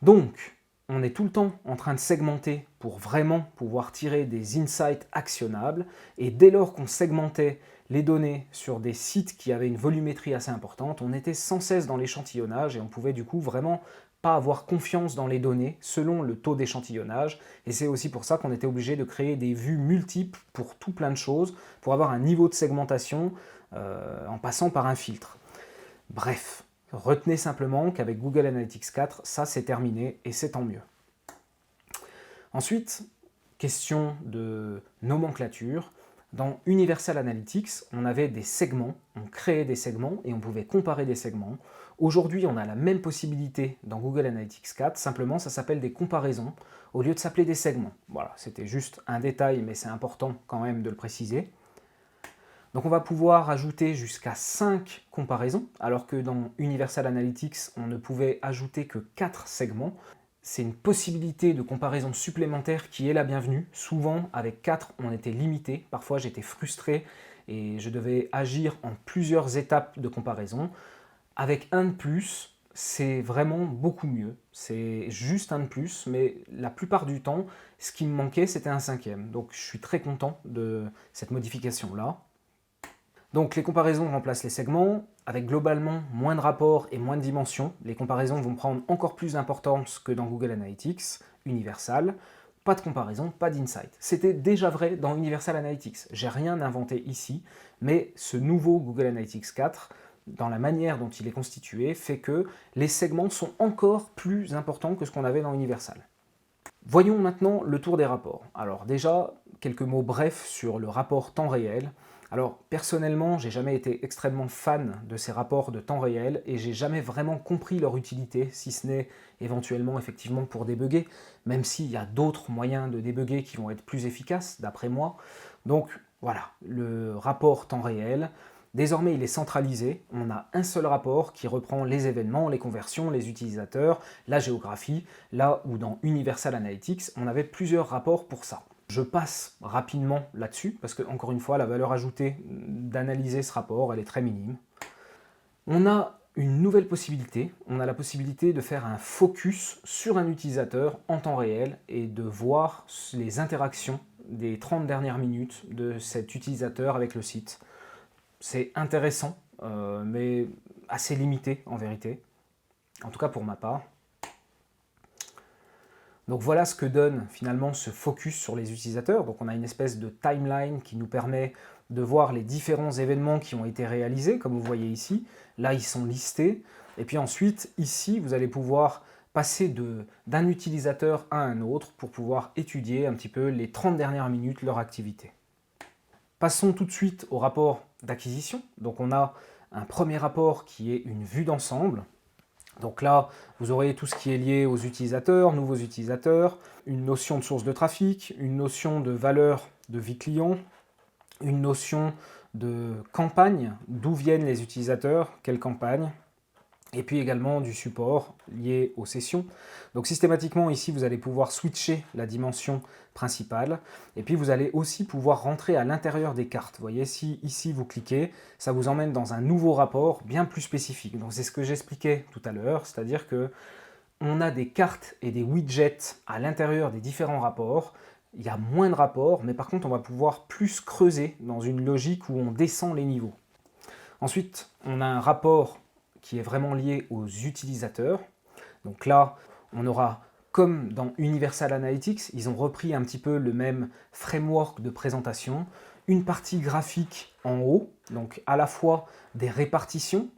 Donc, on est tout le temps en train de segmenter pour vraiment pouvoir tirer des insights actionnables, et dès lors qu'on segmentait les données sur des sites qui avaient une volumétrie assez importante, on était sans cesse dans l'échantillonnage et on pouvait du coup vraiment pas avoir confiance dans les données selon le taux d'échantillonnage, et c'est aussi pour ça qu'on était obligé de créer des vues multiples pour tout plein de choses, pour avoir un niveau de segmentation en passant par un filtre. Bref, retenez simplement qu'avec Google Analytics 4, ça c'est terminé et c'est tant mieux. Ensuite, question de nomenclature. Dans Universal Analytics, on avait des segments, on créait des segments et on pouvait comparer des segments. Aujourd'hui, on a la même possibilité dans Google Analytics 4, simplement ça s'appelle des comparaisons au lieu de s'appeler des segments. Voilà, c'était juste un détail, mais c'est important quand même de le préciser. Donc on va pouvoir ajouter jusqu'à 5 comparaisons, alors que dans Universal Analytics, on ne pouvait ajouter que 4 segments. C'est une possibilité de comparaison supplémentaire qui est la bienvenue. Souvent, avec 4, on était limité. Parfois, j'étais frustré et je devais agir en plusieurs étapes de comparaison. Avec un de plus, c'est vraiment beaucoup mieux. C'est juste un de plus, mais la plupart du temps, ce qui me manquait, c'était un 5e. Donc je suis très content de cette modification-là. Donc les comparaisons remplacent les segments, avec globalement moins de rapports et moins de dimensions. Les comparaisons vont prendre encore plus d'importance que dans Google Analytics Universal. Pas de comparaison, pas d'insight. C'était déjà vrai dans Universal Analytics. J'ai rien inventé ici, mais ce nouveau Google Analytics 4, dans la manière dont il est constitué, fait que les segments sont encore plus importants que ce qu'on avait dans Universal. Voyons maintenant le tour des rapports. Alors déjà, quelques mots brefs sur le rapport temps réel. Alors personnellement, j'ai jamais été extrêmement fan de ces rapports de temps réel et j'ai jamais vraiment compris leur utilité, si ce n'est éventuellement effectivement pour débugger, même s'il y a d'autres moyens de débugger qui vont être plus efficaces, d'après moi. Donc voilà, le rapport temps réel. Désormais, il est centralisé. On a un seul rapport qui reprend les événements, les conversions, les utilisateurs, la géographie, là où dans Universal Analytics, on avait plusieurs rapports pour ça. Je passe rapidement là-dessus, parce que, encore une fois, la valeur ajoutée d'analyser ce rapport, elle est très minime. On a une nouvelle possibilité. On a la possibilité de faire un focus sur un utilisateur en temps réel et de voir les interactions des 30 dernières minutes de cet utilisateur avec le site. C'est intéressant, mais assez limité en vérité, en tout cas pour ma part. Donc voilà ce que donne finalement ce focus sur les utilisateurs. Donc on a une espèce de timeline qui nous permet de voir les différents événements qui ont été réalisés, comme vous voyez ici. Là, ils sont listés. Et puis ensuite, ici, vous allez pouvoir passer d'un utilisateur à un autre pour pouvoir étudier un petit peu les 30 dernières minutes, leur activité. Passons tout de suite au rapport d'acquisition. Donc on a un premier rapport qui est une vue d'ensemble. Donc là, vous aurez tout ce qui est lié aux utilisateurs, nouveaux utilisateurs, une notion de source de trafic, une notion de valeur de vie client, une notion de campagne, d'où viennent les utilisateurs, quelle campagne, et puis également du support lié aux sessions. Donc systématiquement ici vous allez pouvoir switcher la dimension principale et puis vous allez aussi pouvoir rentrer à l'intérieur des cartes. Vous voyez, si ici vous cliquez, ça vous emmène dans un nouveau rapport bien plus spécifique. Donc c'est ce que j'expliquais tout à l'heure, c'est-à-dire que on a des cartes et des widgets à l'intérieur des différents rapports. Il y a moins de rapports, mais par contre on va pouvoir plus creuser dans une logique où on descend les niveaux. Ensuite, on a un rapport qui est vraiment lié aux utilisateurs. Donc là, on aura, comme dans Universal Analytics, ils ont repris un petit peu le même framework de présentation, une partie graphique en haut, donc à la fois des répartitions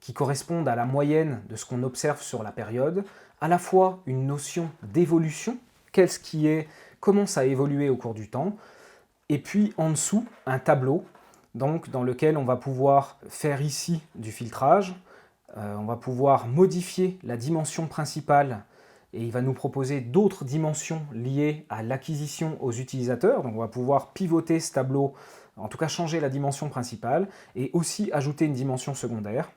qui correspondent à la moyenne de ce qu'on observe sur la période, à la fois une notion d'évolution, qu'est-ce qui est, comment ça a évolué au cours du temps, et puis en dessous, un tableau donc, dans lequel on va pouvoir faire ici du filtrage, on va pouvoir modifier la dimension principale et il va nous proposer d'autres dimensions liées à l'acquisition aux utilisateurs. Donc on va pouvoir pivoter ce tableau, en tout cas changer la dimension principale et aussi ajouter une dimension secondaire.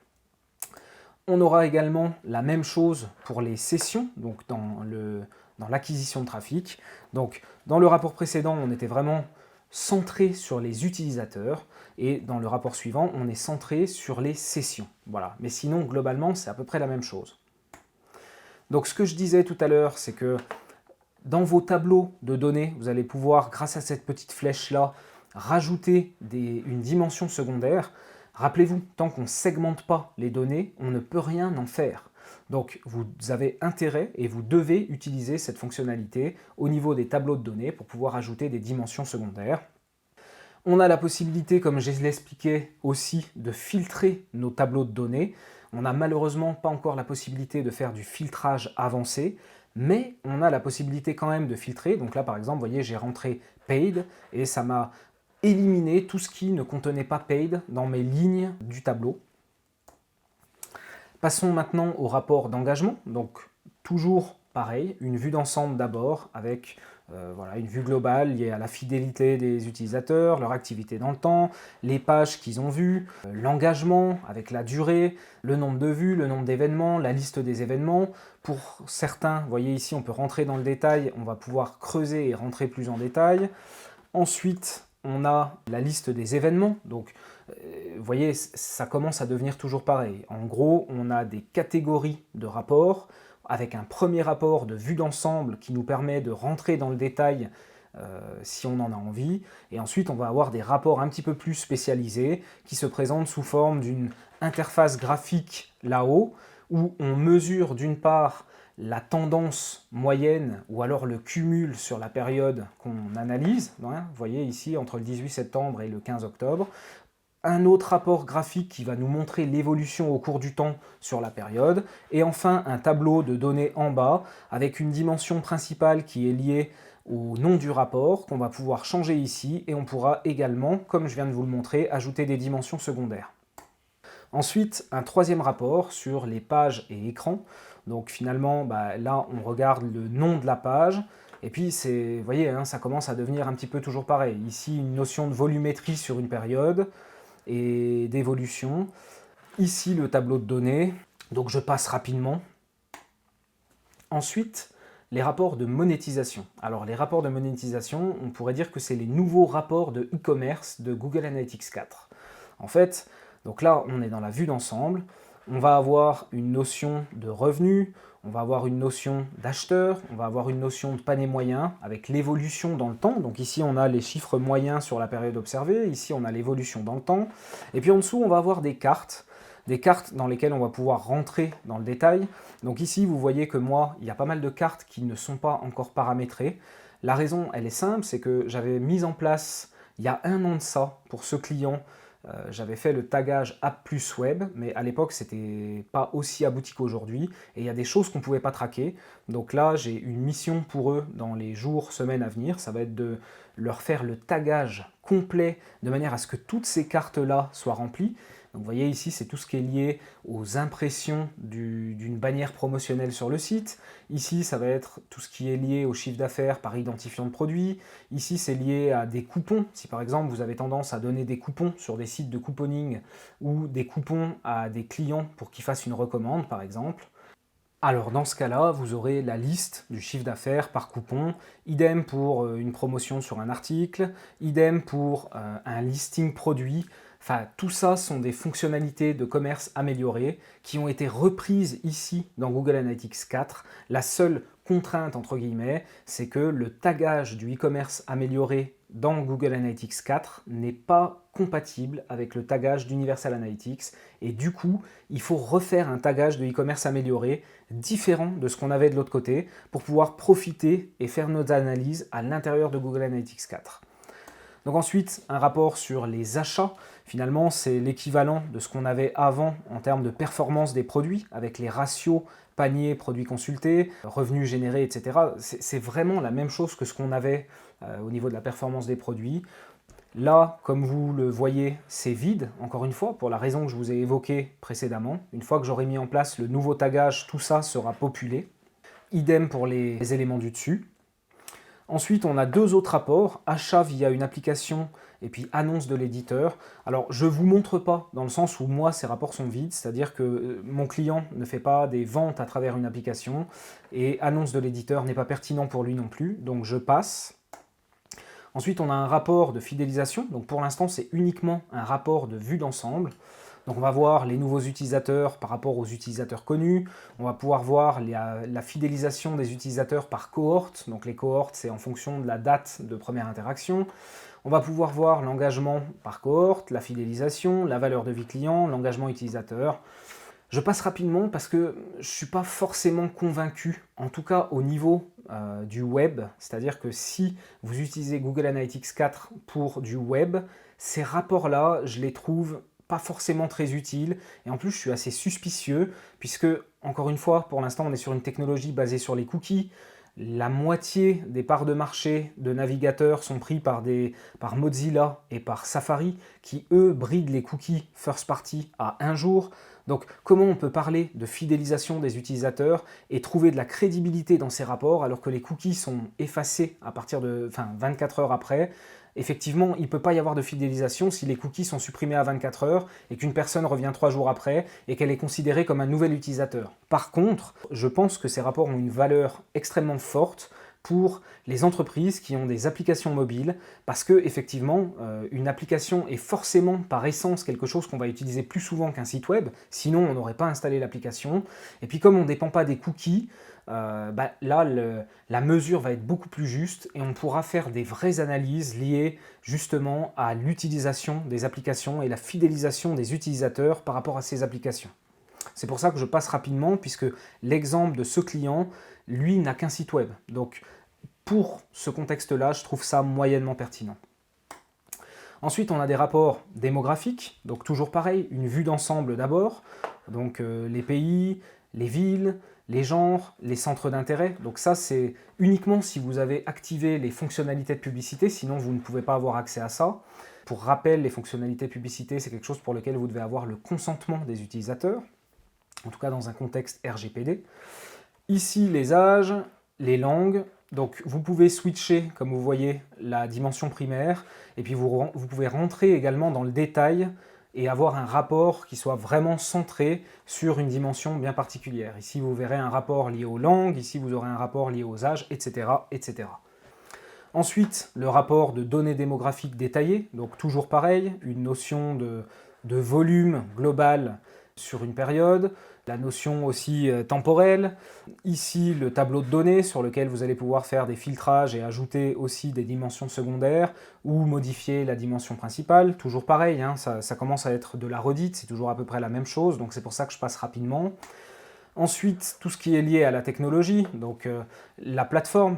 On aura également la même chose pour les sessions, donc dans l'acquisition de trafic. Donc dans le rapport précédent, on était vraiment centré sur les utilisateurs et dans le rapport suivant, on est centré sur les sessions. Voilà. Mais sinon, globalement, c'est à peu près la même chose. Donc ce que je disais tout à l'heure, c'est que dans vos tableaux de données, vous allez pouvoir, grâce à cette petite flèche-là, rajouter une dimension secondaire. Rappelez-vous, tant qu'on ne segmente pas les données, on ne peut rien en faire. Donc vous avez intérêt et vous devez utiliser cette fonctionnalité au niveau des tableaux de données pour pouvoir ajouter des dimensions secondaires. On a la possibilité, comme je l'expliquais aussi, de filtrer nos tableaux de données. On n'a malheureusement pas encore la possibilité de faire du filtrage avancé, mais on a la possibilité quand même de filtrer. Donc là, par exemple, vous voyez, j'ai rentré paid et ça m'a éliminé tout ce qui ne contenait pas paid dans mes lignes du tableau. Passons maintenant au rapport d'engagement. Donc toujours pareil, une vue d'ensemble d'abord avec voilà, une vue globale liée à la fidélité des utilisateurs, leur activité dans le temps, les pages qu'ils ont vues, l'engagement avec la durée, le nombre de vues, le nombre d'événements, la liste des événements. Pour certains, vous voyez ici, on peut rentrer dans le détail, on va pouvoir creuser et rentrer plus en détail. Ensuite, on a la liste des événements. Donc, vous voyez, ça commence à devenir toujours pareil. En gros, on a des catégories de rapports, avec un premier rapport de vue d'ensemble qui nous permet de rentrer dans le détail si on en a envie. Et ensuite, on va avoir des rapports un petit peu plus spécialisés qui se présentent sous forme d'une interface graphique là-haut, où on mesure d'une part la tendance moyenne ou alors le cumul sur la période qu'on analyse. Vous voyez ici, entre le 18 septembre et le 15 octobre. Un autre rapport graphique qui va nous montrer l'évolution au cours du temps sur la période. Et enfin, un tableau de données en bas avec une dimension principale qui est liée au nom du rapport qu'on va pouvoir changer ici. Et on pourra également, comme je viens de vous le montrer, ajouter des dimensions secondaires. Ensuite, un troisième rapport sur les pages et écrans. Donc finalement, là, on regarde le nom de la page. Et puis, vous voyez, ça commence à devenir un petit peu toujours pareil. Ici, une notion de volumétrie sur une période et d'évolution. Ici, le tableau de données. Donc, je passe rapidement. Ensuite, les rapports de monétisation. Alors, les rapports de monétisation, on pourrait dire que c'est les nouveaux rapports de e-commerce de Google Analytics 4. En fait, donc là, on est dans la vue d'ensemble. On va avoir une notion de revenu, on va avoir une notion d'acheteur, on va avoir une notion de panier moyen avec l'évolution dans le temps. Donc ici, on a les chiffres moyens sur la période observée. Ici, on a l'évolution dans le temps. Et puis en dessous, on va avoir des cartes dans lesquelles on va pouvoir rentrer dans le détail. Donc ici, vous voyez que moi, il y a pas mal de cartes qui ne sont pas encore paramétrées. La raison, elle est simple, c'est que j'avais mis en place, il y a 1 an de ça, pour ce client, j'avais fait le tagage App Plus Web, mais à l'époque, c'était pas aussi abouti qu'aujourd'hui, et il y a des choses qu'on ne pouvait pas traquer. Donc là, j'ai une mission pour eux dans les jours, semaines à venir, ça va être de leur faire le tagage complet, de manière à ce que toutes ces cartes-là soient remplies. Donc vous voyez ici, c'est tout ce qui est lié aux impressions d'une bannière promotionnelle sur le site. Ici, ça va être tout ce qui est lié au chiffre d'affaires par identifiant de produit. Ici, c'est lié à des coupons. Si par exemple, vous avez tendance à donner des coupons sur des sites de couponing ou des coupons à des clients pour qu'ils fassent une recommande, par exemple. Alors dans ce cas-là, vous aurez la liste du chiffre d'affaires par coupon, idem pour une promotion sur un article, idem pour un listing produit. Enfin, tout ça sont des fonctionnalités de commerce améliorées qui ont été reprises ici dans Google Analytics 4. La seule contrainte, entre guillemets, c'est que le tagage du e-commerce amélioré dans Google Analytics 4 n'est pas compatible avec le tagage d'Universal Analytics et du coup, il faut refaire un tagage de e-commerce amélioré différent de ce qu'on avait de l'autre côté pour pouvoir profiter et faire nos analyses à l'intérieur de Google Analytics 4. Donc ensuite, un rapport sur les achats. Finalement, c'est l'équivalent de ce qu'on avait avant en termes de performance des produits, avec les ratios panier, produits consultés, revenus générés, etc. C'est vraiment la même chose que ce qu'on avait au niveau de la performance des produits. Là, comme vous le voyez, c'est vide, encore une fois, pour la raison que je vous ai évoquée précédemment. Une fois que j'aurai mis en place le nouveau tagage, tout ça sera populé. Idem pour les éléments du dessus. Ensuite, on a 2 autres rapports, achat via une application et puis annonce de l'éditeur. Alors, je ne vous montre pas dans le sens où moi, ces rapports sont vides, c'est-à-dire que mon client ne fait pas des ventes à travers une application et annonce de l'éditeur n'est pas pertinent pour lui non plus, donc je passe. Ensuite, on a un rapport de fidélisation, donc pour l'instant, c'est uniquement un rapport de vue d'ensemble. Donc on va voir les nouveaux utilisateurs par rapport aux utilisateurs connus, on va pouvoir voir la fidélisation des utilisateurs par cohorte, donc les cohortes c'est en fonction de la date de première interaction. On va pouvoir voir l'engagement par cohorte, la fidélisation, la valeur de vie client, l'engagement utilisateur. Je passe rapidement parce que je ne suis pas forcément convaincu, en tout cas au niveau du web, c'est-à-dire que si vous utilisez Google Analytics 4 pour du web, ces rapports-là, je les trouve pas forcément très utiles, et en plus je suis assez suspicieux, puisque, encore une fois, pour l'instant on est sur une technologie basée sur les cookies. La moitié des parts de marché de navigateurs sont pris par Mozilla et par Safari, qui eux brident les cookies first party à 1 jour. Donc comment on peut parler de fidélisation des utilisateurs et trouver de la crédibilité dans ces rapports alors que les cookies sont effacés à partir de 24 heures après? Effectivement, il ne peut pas y avoir de fidélisation si les cookies sont supprimés à 24 heures et qu'une personne revient 3 jours après et qu'elle est considérée comme un nouvel utilisateur. Par contre, je pense que ces rapports ont une valeur extrêmement forte pour les entreprises qui ont des applications mobiles, parce que effectivement, une application est forcément par essence quelque chose qu'on va utiliser plus souvent qu'un site web, sinon on n'aurait pas installé l'application. Et puis comme on ne dépend pas des cookies, là, la mesure va être beaucoup plus juste et on pourra faire des vraies analyses liées justement à l'utilisation des applications et la fidélisation des utilisateurs par rapport à ces applications. C'est pour ça que je passe rapidement, puisque l'exemple de ce client, lui, n'a qu'un site web. Donc, pour ce contexte-là, je trouve ça moyennement pertinent. Ensuite, on a des rapports démographiques, donc toujours pareil, une vue d'ensemble d'abord, donc les pays, les villes, les genres, les centres d'intérêt. Donc ça, c'est uniquement si vous avez activé les fonctionnalités de publicité, sinon vous ne pouvez pas avoir accès à ça. Pour rappel, les fonctionnalités de publicité, c'est quelque chose pour lequel vous devez avoir le consentement des utilisateurs, en tout cas dans un contexte RGPD. Ici, les âges, les langues. Donc vous pouvez switcher, comme vous voyez, la dimension primaire, et puis vous pouvez rentrer également dans le détail et avoir un rapport qui soit vraiment centré sur une dimension bien particulière. Ici, vous verrez un rapport lié aux langues, ici, vous aurez un rapport lié aux âges, etc., etc. Ensuite, le rapport de données démographiques détaillées, donc toujours pareil, une notion de volume global sur une période, la notion aussi temporelle. Ici, le tableau de données sur lequel vous allez pouvoir faire des filtrages et ajouter aussi des dimensions secondaires ou modifier la dimension principale. Toujours pareil, hein, ça commence à être de la redite, c'est toujours à peu près la même chose, donc c'est pour ça que je passe rapidement. Ensuite, tout ce qui est lié à la technologie, donc la plateforme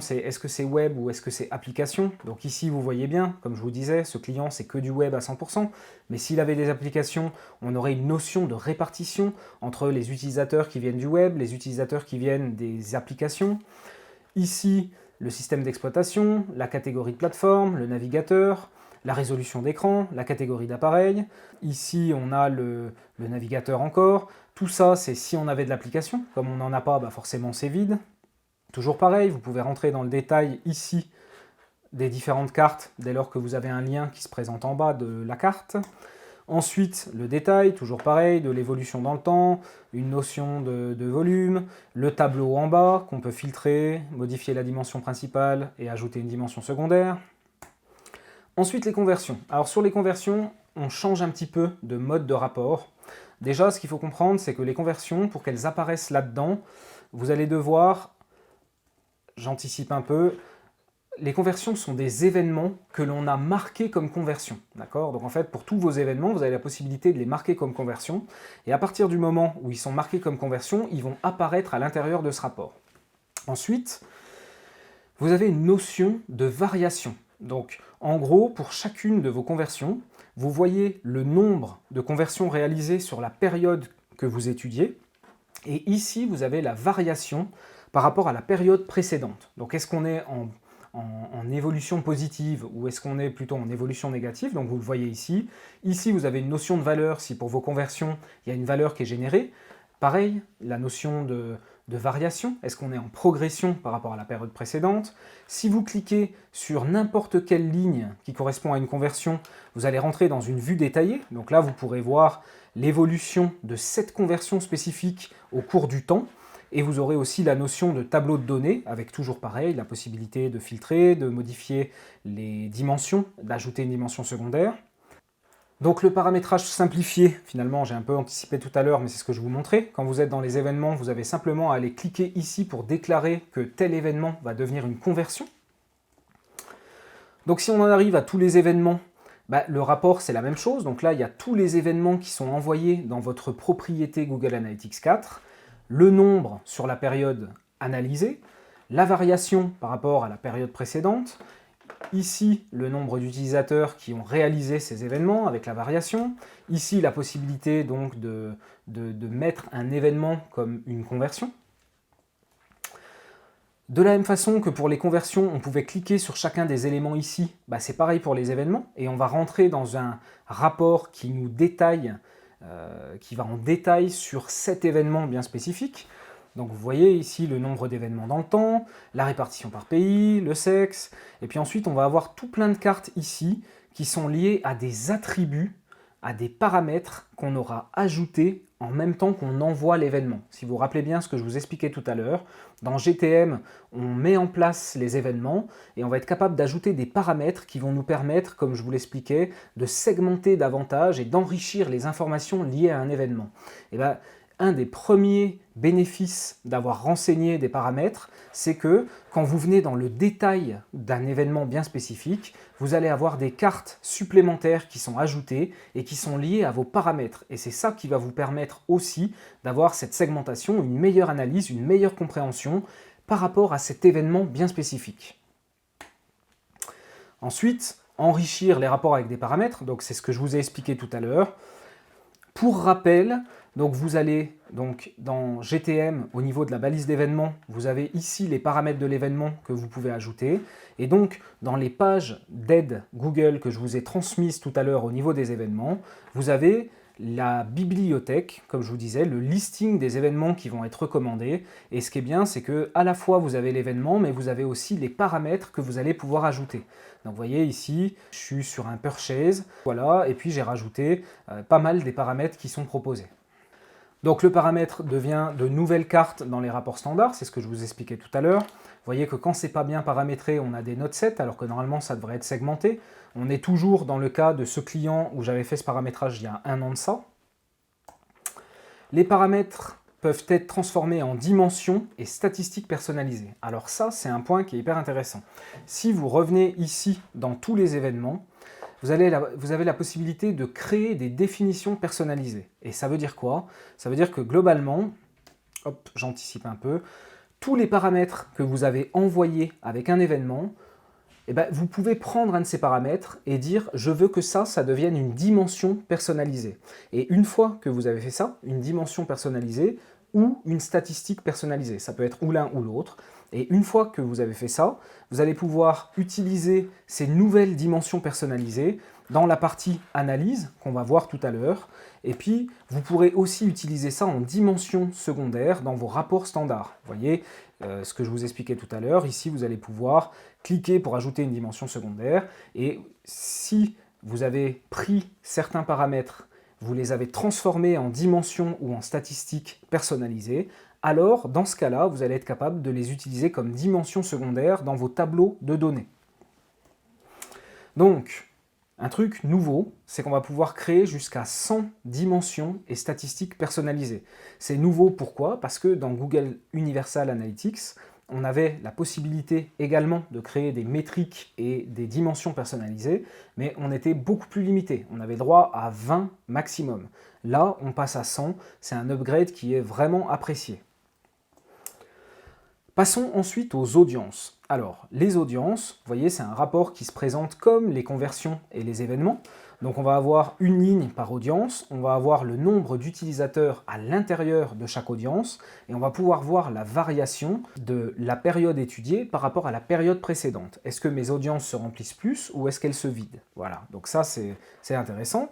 c'est est-ce que c'est web ou est-ce que c'est application. Donc ici, vous voyez bien, comme je vous disais, ce client, c'est que du web à 100%, mais s'il avait des applications, on aurait une notion de répartition entre les utilisateurs qui viennent du web, les utilisateurs qui viennent des applications. Ici, le système d'exploitation, la catégorie de plateforme, le navigateur, la résolution d'écran, la catégorie d'appareil. Ici, on a le navigateur encore. Tout ça, c'est si on avait de l'application. Comme on n'en a pas, forcément c'est vide. Toujours pareil, vous pouvez rentrer dans le détail ici des différentes cartes dès lors que vous avez un lien qui se présente en bas de la carte. Ensuite, le détail, toujours pareil, de l'évolution dans le temps, une notion de volume, le tableau en bas qu'on peut filtrer, modifier la dimension principale et ajouter une dimension secondaire. Ensuite, les conversions. Alors sur les conversions, on change un petit peu de mode de rapport. Déjà, ce qu'il faut comprendre, c'est que les conversions, pour qu'elles apparaissent là-dedans, vous allez devoir, j'anticipe un peu, les conversions sont des événements que l'on a marqués comme conversion. D'accord ? Donc en fait, pour tous vos événements, vous avez la possibilité de les marquer comme conversion. Et à partir du moment où ils sont marqués comme conversion, ils vont apparaître à l'intérieur de ce rapport. Ensuite, vous avez une notion de variation. Donc en gros, pour chacune de vos conversions, vous voyez le nombre de conversions réalisées sur la période que vous étudiez. Et ici, vous avez la variation par rapport à la période précédente. Donc est-ce qu'on est en évolution positive ou est-ce qu'on est plutôt en évolution négative? Donc vous le voyez ici. Ici, vous avez une notion de valeur si pour vos conversions, il y a une valeur qui est générée. Pareil, la notion de variation, est-ce qu'on est en progression par rapport à la période précédente? Si vous cliquez sur n'importe quelle ligne qui correspond à une conversion, vous allez rentrer dans une vue détaillée. Donc là, vous pourrez voir l'évolution de cette conversion spécifique au cours du temps. Et vous aurez aussi la notion de tableau de données, avec toujours pareil, la possibilité de filtrer, de modifier les dimensions, d'ajouter une dimension secondaire. Donc le paramétrage simplifié, finalement j'ai un peu anticipé tout à l'heure, mais c'est ce que je vous montrais. Quand vous êtes dans les événements, vous avez simplement à aller cliquer ici pour déclarer que tel événement va devenir une conversion. Donc si on en arrive à tous les événements, le rapport c'est la même chose. Donc là il y a tous les événements qui sont envoyés dans votre propriété Google Analytics 4, le nombre sur la période analysée, la variation par rapport à la période précédente, ici le nombre d'utilisateurs qui ont réalisé ces événements avec la variation, ici la possibilité donc de mettre un événement comme une conversion. De la même façon que pour les conversions, on pouvait cliquer sur chacun des éléments ici, c'est pareil pour les événements, et on va rentrer dans un rapport qui nous détaille, qui va en détail sur cet événement bien spécifique. Donc vous voyez ici le nombre d'événements dans le temps, la répartition par pays, le sexe, et puis ensuite on va avoir tout plein de cartes ici qui sont liées à des attributs, à des paramètres qu'on aura ajoutés en même temps qu'on envoie l'événement. Si vous vous rappelez bien ce que je vous expliquais tout à l'heure, dans GTM, on met en place les événements et on va être capable d'ajouter des paramètres qui vont nous permettre, comme je vous l'expliquais, de segmenter davantage et d'enrichir les informations liées à un événement. Et bien, un des premiers bénéfices d'avoir renseigné des paramètres, c'est que quand vous venez dans le détail d'un événement bien spécifique, vous allez avoir des cartes supplémentaires qui sont ajoutées et qui sont liées à vos paramètres. Et c'est ça qui va vous permettre aussi d'avoir cette segmentation, une meilleure analyse, une meilleure compréhension par rapport à cet événement bien spécifique. Ensuite, enrichir les rapports avec des paramètres, donc c'est ce que je vous ai expliqué tout à l'heure. Pour rappel, donc vous allez dans GTM, au niveau de la balise d'événements, vous avez ici les paramètres de l'événement que vous pouvez ajouter. Et donc, dans les pages d'aide Google que je vous ai transmises tout à l'heure au niveau des événements, vous avez la bibliothèque, comme je vous disais, le listing des événements qui vont être recommandés. Et ce qui est bien, c'est que à la fois vous avez l'événement, mais vous avez aussi les paramètres que vous allez pouvoir ajouter. Donc vous voyez ici, je suis sur un purchase, voilà, et puis j'ai rajouté pas mal des paramètres qui sont proposés. Donc le paramètre devient de nouvelles cartes dans les rapports standards, c'est ce que je vous expliquais tout à l'heure. Vous voyez que quand c'est pas bien paramétré, on a des notes 7, alors que normalement ça devrait être segmenté. On est toujours dans le cas de ce client où j'avais fait ce paramétrage il y a un an de ça. Les paramètres peuvent être transformés en dimensions et statistiques personnalisées. Alors ça, c'est un point qui est hyper intéressant. Si vous revenez ici dans tous les événements, vous avez la possibilité de créer des définitions personnalisées. Et ça veut dire quoi? Ça veut dire que globalement, hop, j'anticipe un peu, tous les paramètres que vous avez envoyés avec un événement, eh ben, vous pouvez prendre un de ces paramètres et dire « je veux que ça devienne une dimension personnalisée ». Et une fois que vous avez fait ça, une dimension personnalisée ou une statistique personnalisée, ça peut être ou l'un ou l'autre, et une fois que vous avez fait ça, vous allez pouvoir utiliser ces nouvelles dimensions personnalisées dans la partie analyse qu'on va voir tout à l'heure. Et puis, vous pourrez aussi utiliser ça en dimension secondaire dans vos rapports standards. Vous voyez ce que je vous expliquais tout à l'heure. Ici, vous allez pouvoir cliquer pour ajouter une dimension secondaire. Et si vous avez pris certains paramètres, vous les avez transformés en dimensions ou en statistiques personnalisées, alors dans ce cas-là, vous allez être capable de les utiliser comme dimensions secondaires dans vos tableaux de données. Donc, un truc nouveau, c'est qu'on va pouvoir créer jusqu'à 100 dimensions et statistiques personnalisées. C'est nouveau pourquoi? Parce que dans Google Universal Analytics, on avait la possibilité également de créer des métriques et des dimensions personnalisées, mais on était beaucoup plus limité. On avait droit à 20 maximum. Là, on passe à 100. C'est un upgrade qui est vraiment apprécié. Passons ensuite aux audiences. Alors, les audiences, vous voyez, c'est un rapport qui se présente comme les conversions et les événements. Donc on va avoir une ligne par audience, on va avoir le nombre d'utilisateurs à l'intérieur de chaque audience, et on va pouvoir voir la variation de la période étudiée par rapport à la période précédente. Est-ce que mes audiences se remplissent plus ou est-ce qu'elles se vident? Voilà, donc ça c'est intéressant.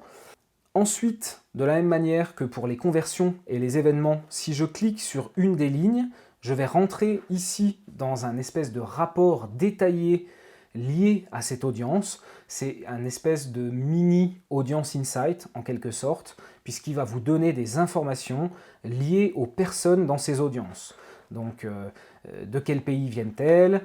Ensuite, de la même manière que pour les conversions et les événements, si je clique sur une des lignes, je vais rentrer ici dans un espèce de rapport détaillé lié à cette audience. C'est un espèce de mini audience insight en quelque sorte, puisqu'il va vous donner des informations liées aux personnes dans ces audiences. Donc, de quel pays viennent-elles,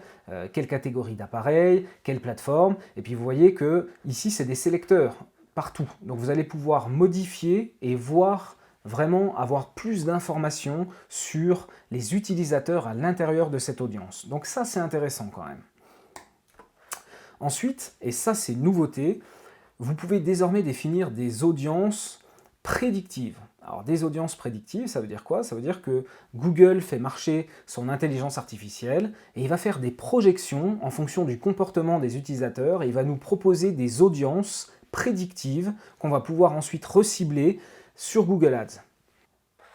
quelle catégorie d'appareils, quelle plateforme, et puis vous voyez que ici c'est des sélecteurs partout. Donc vous allez pouvoir modifier et voir vraiment avoir plus d'informations sur les utilisateurs à l'intérieur de cette audience. Donc ça, c'est intéressant quand même. Ensuite, et ça c'est une nouveauté, vous pouvez désormais définir des audiences prédictives. Alors des audiences prédictives, ça veut dire quoi? Ça veut dire que Google fait marcher son intelligence artificielle et il va faire des projections en fonction du comportement des utilisateurs et il va nous proposer des audiences prédictives qu'on va pouvoir ensuite recibler sur Google Ads.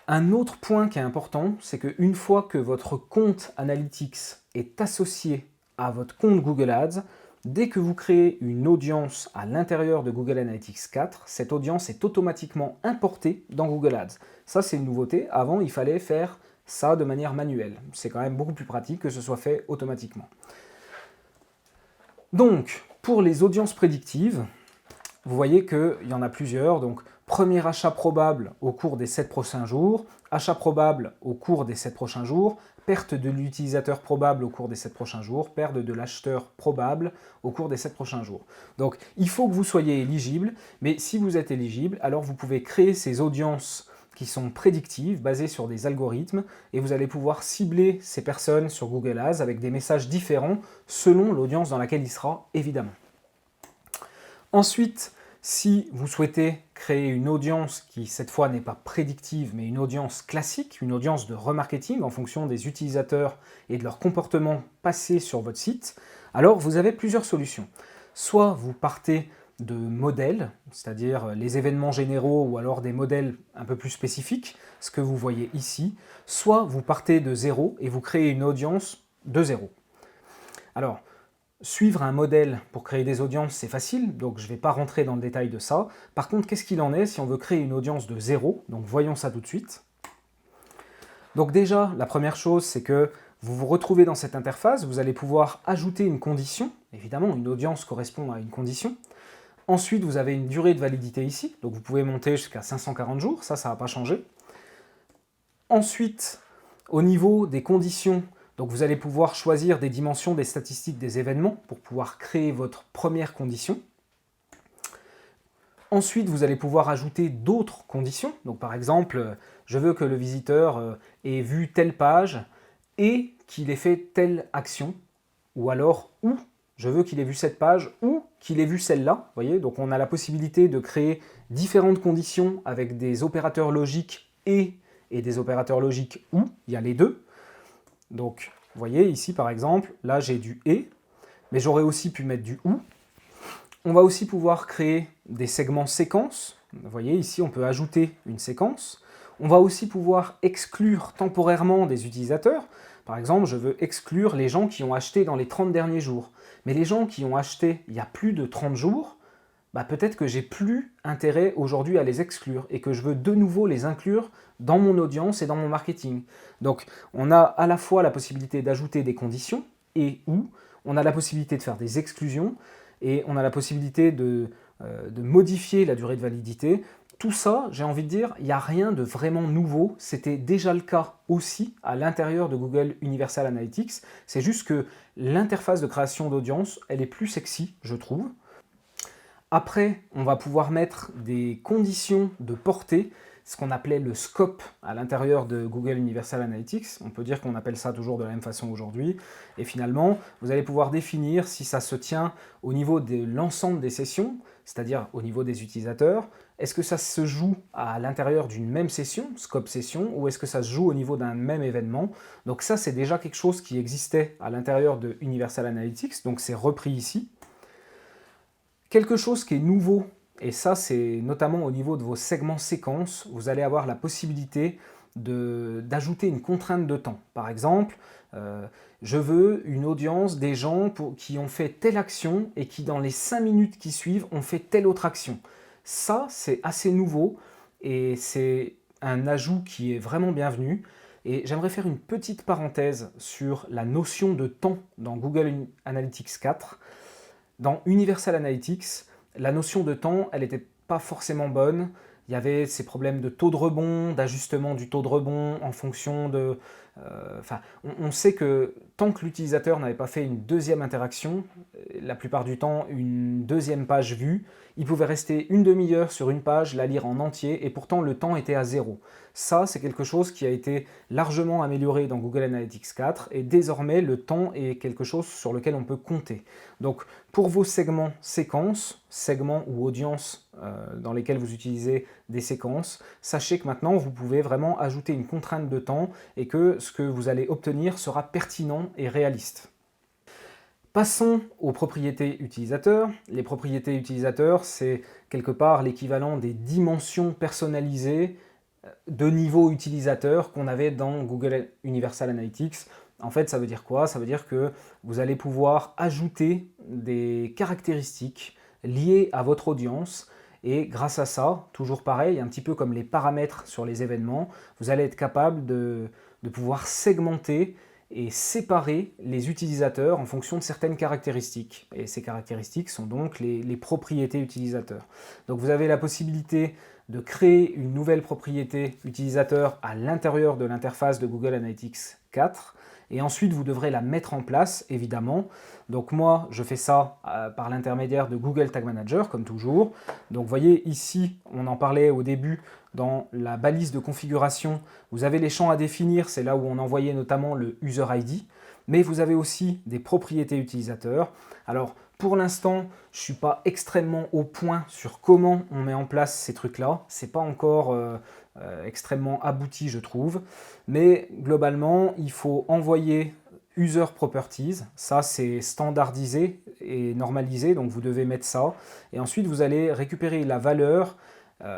Un autre point qui est important, c'est qu'une fois que votre compte Analytics est associé à votre compte Google Ads, dès que vous créez une audience à l'intérieur de Google Analytics 4, cette audience est automatiquement importée dans Google Ads. Ça, c'est une nouveauté. Avant, il fallait faire ça de manière manuelle. C'est quand même beaucoup plus pratique que ce soit fait automatiquement. Donc, pour les audiences prédictives, vous voyez qu'il y en a plusieurs. Donc, premier achat probable au cours des 7 prochains jours, achat probable au cours des 7 prochains jours, perte de l'utilisateur probable au cours des 7 prochains jours, perte de l'acheteur probable au cours des 7 prochains jours. Donc il faut que vous soyez éligible, mais si vous êtes éligible, alors vous pouvez créer ces audiences qui sont prédictives, basées sur des algorithmes, et vous allez pouvoir cibler ces personnes sur Google Ads avec des messages différents selon l'audience dans laquelle il sera, évidemment. Ensuite, si vous souhaitez créer une audience qui, cette fois, n'est pas prédictive, mais une audience classique, une audience de remarketing en fonction des utilisateurs et de leur comportement passé sur votre site, alors vous avez plusieurs solutions. Soit vous partez de modèles, c'est-à-dire les événements généraux ou alors des modèles un peu plus spécifiques, ce que vous voyez ici, soit vous partez de zéro et vous créez une audience de zéro. Alors, suivre un modèle pour créer des audiences, c'est facile, donc je ne vais pas rentrer dans le détail de ça. Par contre, qu'est-ce qu'il en est si on veut créer une audience de zéro? Donc voyons ça tout de suite. Donc déjà, la première chose, c'est que vous vous retrouvez dans cette interface, vous allez pouvoir ajouter une condition. Évidemment, une audience correspond à une condition. Ensuite, vous avez une durée de validité ici, donc vous pouvez monter jusqu'à 540 jours, ça ne va pas changer. Ensuite, au niveau des conditions, donc vous allez pouvoir choisir des dimensions des statistiques des événements pour pouvoir créer votre première condition. Ensuite, vous allez pouvoir ajouter d'autres conditions. Donc par exemple, je veux que le visiteur ait vu telle page et qu'il ait fait telle action, ou alors ou je veux qu'il ait vu cette page ou qu'il ait vu celle-là. Voyez, donc on a la possibilité de créer différentes conditions avec des opérateurs logiques et des opérateurs logiques ou, il y a les deux. Donc, vous voyez, ici par exemple, là j'ai du et, mais j'aurais aussi pu mettre du ou. On va aussi pouvoir créer des segments séquences. Vous voyez, ici on peut ajouter une séquence. On va aussi pouvoir exclure temporairement des utilisateurs. Par exemple, je veux exclure les gens qui ont acheté dans les 30 derniers jours. Mais les gens qui ont acheté il y a plus de 30 jours, peut-être que j'ai plus intérêt aujourd'hui à les exclure et que je veux de nouveau les inclure dans mon audience et dans mon marketing. Donc, on a à la fois la possibilité d'ajouter des conditions et ou, on a la possibilité de faire des exclusions et on a la possibilité de modifier la durée de validité. Tout ça, j'ai envie de dire, il n'y a rien de vraiment nouveau. C'était déjà le cas aussi à l'intérieur de Google Universal Analytics. C'est juste que l'interface de création d'audience, elle est plus sexy, je trouve. Après, on va pouvoir mettre des conditions de portée, ce qu'on appelait le scope à l'intérieur de Google Universal Analytics. On peut dire qu'on appelle ça toujours de la même façon aujourd'hui. Et finalement, vous allez pouvoir définir si ça se tient au niveau de l'ensemble des sessions, c'est-à-dire au niveau des utilisateurs. Est-ce que ça se joue à l'intérieur d'une même session, scope session, ou est-ce que ça se joue au niveau d'un même événement? Donc ça, c'est déjà quelque chose qui existait à l'intérieur de Universal Analytics, donc c'est repris ici. Quelque chose qui est nouveau, et ça c'est notamment au niveau de vos segments séquences, vous allez avoir la possibilité d'ajouter une contrainte de temps. Par exemple, je veux une audience des gens qui ont fait telle action et qui dans les 5 minutes qui suivent ont fait telle autre action. Ça c'est assez nouveau et c'est un ajout qui est vraiment bienvenu. Et j'aimerais faire une petite parenthèse sur la notion de temps dans Google Analytics 4. Dans Universal Analytics, la notion de temps, elle n'était pas forcément bonne. Il y avait ces problèmes de taux de rebond, d'ajustement du taux de rebond en fonction de... on sait que tant que l'utilisateur n'avait pas fait une deuxième interaction, la plupart du temps une deuxième page vue, il pouvait rester une demi-heure sur une page, la lire en entier, et pourtant le temps était à zéro. Ça, c'est quelque chose qui a été largement amélioré dans Google Analytics 4, et désormais le temps est quelque chose sur lequel on peut compter. Donc pour vos segments séquences, segments ou audiences dans lesquels vous utilisez des séquences, sachez que maintenant vous pouvez vraiment ajouter une contrainte de temps et que ce que vous allez obtenir sera pertinent et réaliste. Passons aux propriétés utilisateurs. Les propriétés utilisateurs, c'est quelque part l'équivalent des dimensions personnalisées de niveau utilisateur qu'on avait dans Google Universal Analytics. En fait, ça veut dire quoi? Ça veut dire que vous allez pouvoir ajouter des caractéristiques liées à votre audience et grâce à ça, toujours pareil, un petit peu comme les paramètres sur les événements, vous allez être capable de pouvoir segmenter et séparer les utilisateurs en fonction de certaines caractéristiques. Et ces caractéristiques sont donc les propriétés utilisateurs. Donc vous avez la possibilité de créer une nouvelle propriété utilisateur à l'intérieur de l'interface de Google Analytics 4. Et ensuite, vous devrez la mettre en place, évidemment. Donc moi, je fais ça par l'intermédiaire de Google Tag Manager, comme toujours. Donc vous voyez ici, on en parlait au début, dans la balise de configuration, vous avez les champs à définir, c'est là où on envoyait notamment le User ID. Mais vous avez aussi des propriétés utilisateurs. Alors, pour l'instant, je ne suis pas extrêmement au point sur comment on met en place ces trucs-là. Ce n'est pas encore extrêmement abouti, je trouve. Mais globalement, il faut envoyer User Properties. Ça, c'est standardisé et normalisé, donc vous devez mettre ça. Et ensuite, vous allez récupérer la valeur.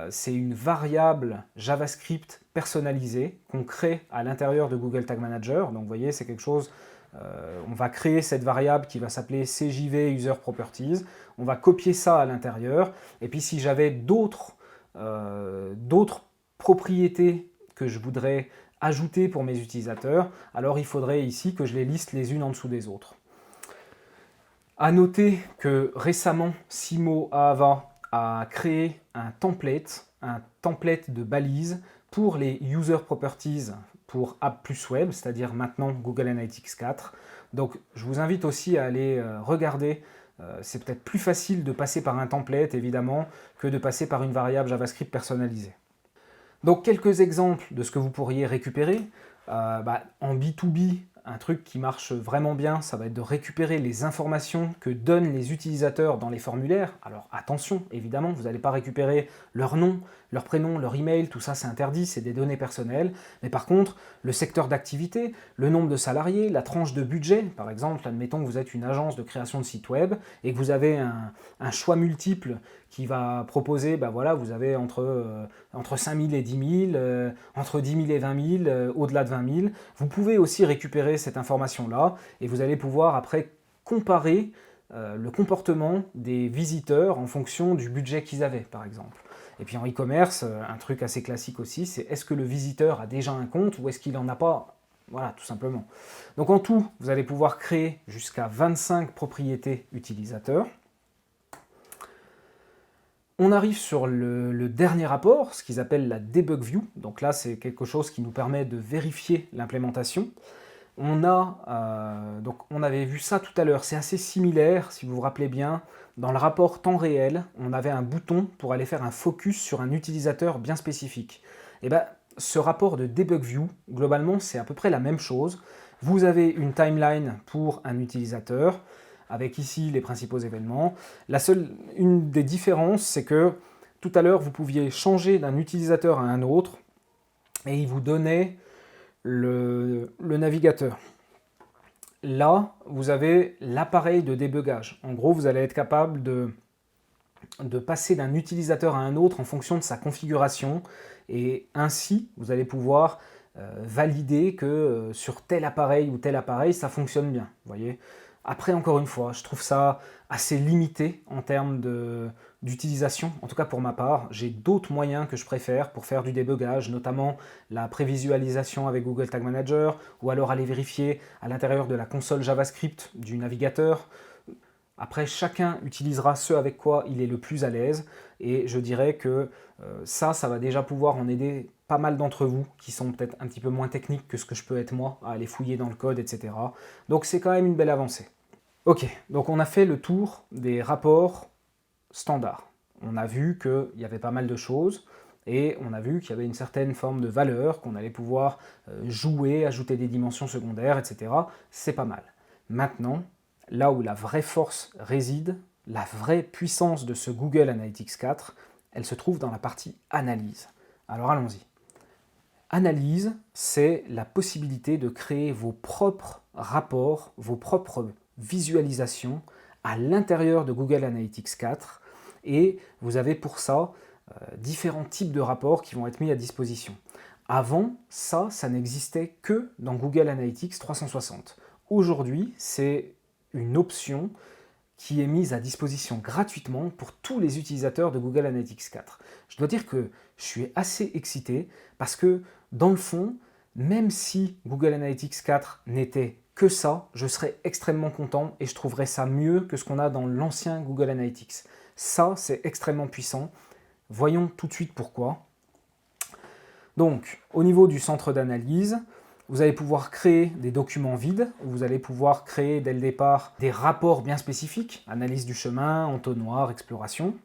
C'est une variable JavaScript personnalisée qu'on crée à l'intérieur de Google Tag Manager. Donc, vous voyez, c'est quelque chose... on va créer cette variable qui va s'appeler CJV User Properties. On va copier ça à l'intérieur. Et puis si j'avais d'autres propriétés que je voudrais ajouter pour mes utilisateurs, alors il faudrait ici que je les liste les unes en dessous des autres. À noter que récemment, Simo Ahava a créé un template de balise pour les User Properties pour App plus Web, c'est-à-dire maintenant Google Analytics 4. Donc je vous invite aussi à aller regarder. C'est peut-être plus facile de passer par un template, évidemment, que de passer par une variable JavaScript personnalisée. Donc quelques exemples de ce que vous pourriez récupérer. En B2B, un truc qui marche vraiment bien, ça va être de récupérer les informations que donnent les utilisateurs dans les formulaires. Alors attention, évidemment, vous n'allez pas récupérer leur nom, leur prénom, leur email, tout ça c'est interdit, c'est des données personnelles. Mais par contre, le secteur d'activité, le nombre de salariés, la tranche de budget, par exemple, admettons que vous êtes une agence de création de site web et que vous avez un choix multiple qui va proposer, vous avez entre 5 000 et 10 000, entre 10 000 et 20 000, au-delà de 20 000. Vous pouvez aussi récupérer cette information-là et vous allez pouvoir après comparer le comportement des visiteurs en fonction du budget qu'ils avaient, par exemple. Et puis en e-commerce, un truc assez classique aussi, c'est est-ce que le visiteur a déjà un compte ou est-ce qu'il n'en a pas? Voilà, tout simplement. Donc en tout, vous allez pouvoir créer jusqu'à 25 propriétés utilisateurs. On arrive sur le dernier rapport, ce qu'ils appellent la debug view. Donc là, c'est quelque chose qui nous permet de vérifier l'implémentation. On avait vu ça tout à l'heure, c'est assez similaire, si vous vous rappelez bien. Dans le rapport temps réel, on avait un bouton pour aller faire un focus sur un utilisateur bien spécifique. Et ce rapport de debug view, globalement, c'est à peu près la même chose. Vous avez une timeline pour un utilisateur, avec ici les principaux événements. Une des différences, c'est que tout à l'heure, vous pouviez changer d'un utilisateur à un autre, et il vous donnait le navigateur. Là, vous avez l'appareil de débugage. En gros, vous allez être capable de passer d'un utilisateur à un autre en fonction de sa configuration, et ainsi, vous allez pouvoir valider que sur tel appareil ou tel appareil, ça fonctionne bien. Vous voyez ? Après, encore une fois, je trouve ça assez limité en termes d'utilisation. En tout cas, pour ma part, j'ai d'autres moyens que je préfère pour faire du débugage, notamment la prévisualisation avec Google Tag Manager, ou alors aller vérifier à l'intérieur de la console JavaScript du navigateur. Après, chacun utilisera ce avec quoi il est le plus à l'aise, et je dirais que ça va déjà pouvoir en aider pas mal d'entre vous qui sont peut-être un petit peu moins techniques que ce que je peux être moi, à aller fouiller dans le code, etc. Donc c'est quand même une belle avancée. Ok, donc on a fait le tour des rapports standards. On a vu qu'il y avait pas mal de choses et on a vu qu'il y avait une certaine forme de valeur, qu'on allait pouvoir jouer, ajouter des dimensions secondaires, etc. C'est pas mal. Maintenant, là où la vraie force réside, la vraie puissance de ce Google Analytics 4, elle se trouve dans la partie analyse. Alors allons-y. Analyse, c'est la possibilité de créer vos propres rapports, vos propres visualisations à l'intérieur de Google Analytics 4 et vous avez pour ça différents types de rapports qui vont être mis à disposition. Avant, ça n'existait que dans Google Analytics 360. Aujourd'hui, c'est une option qui est mise à disposition gratuitement pour tous les utilisateurs de Google Analytics 4. Je dois dire que je suis assez excité parce que dans le fond, même si Google Analytics 4 n'était que ça, je serais extrêmement content et je trouverais ça mieux que ce qu'on a dans l'ancien Google Analytics. Ça, c'est extrêmement puissant. Voyons tout de suite pourquoi. Donc, au niveau du centre d'analyse, vous allez pouvoir créer des documents vides, où vous allez pouvoir créer dès le départ des rapports bien spécifiques, analyse du chemin, entonnoir, exploration.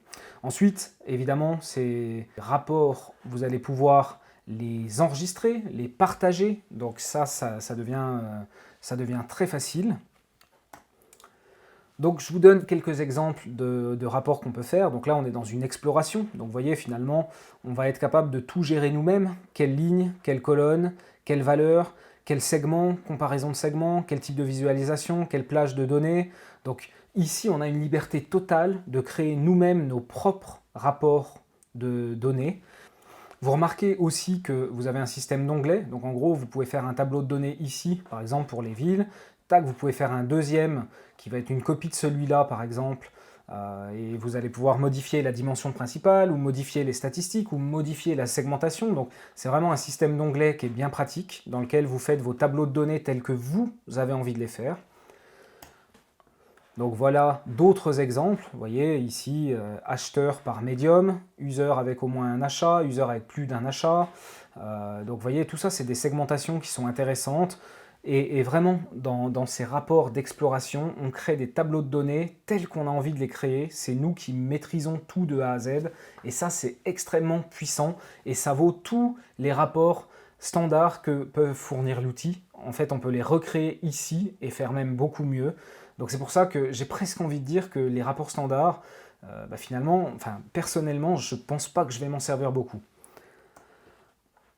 Ensuite, évidemment, ces rapports, vous allez pouvoir les enregistrer, les partager, donc ça devient très facile. Donc je vous donne quelques exemples de rapports qu'on peut faire. Donc là on est dans une exploration, donc vous voyez finalement on va être capable de tout gérer nous-mêmes, quelle ligne, quelle colonne, quelle valeur, quel segment, comparaison de segments, quel type de visualisation, quelle plage de données. Donc ici on a une liberté totale de créer nous-mêmes nos propres rapports de données. Vous remarquez aussi que vous avez un système d'onglets, donc en gros vous pouvez faire un tableau de données ici, par exemple pour les villes, tac, vous pouvez faire un deuxième qui va être une copie de celui-là par exemple, et vous allez pouvoir modifier la dimension principale, ou modifier les statistiques, ou modifier la segmentation, donc c'est vraiment un système d'onglets qui est bien pratique, dans lequel vous faites vos tableaux de données tels que vous avez envie de les faire. Donc voilà d'autres exemples, vous voyez ici acheteur par médium, user avec au moins un achat, user avec plus d'un achat. Donc vous voyez tout ça c'est des segmentations qui sont intéressantes et vraiment dans ces rapports d'exploration on crée des tableaux de données tels qu'on a envie de les créer, c'est nous qui maîtrisons tout de A à Z et ça c'est extrêmement puissant et ça vaut tous les rapports standards que peut fournir l'outil. En fait on peut les recréer ici et faire même beaucoup mieux. Donc c'est pour ça que j'ai presque envie de dire que les rapports standards, finalement, personnellement, je ne pense pas que je vais m'en servir beaucoup.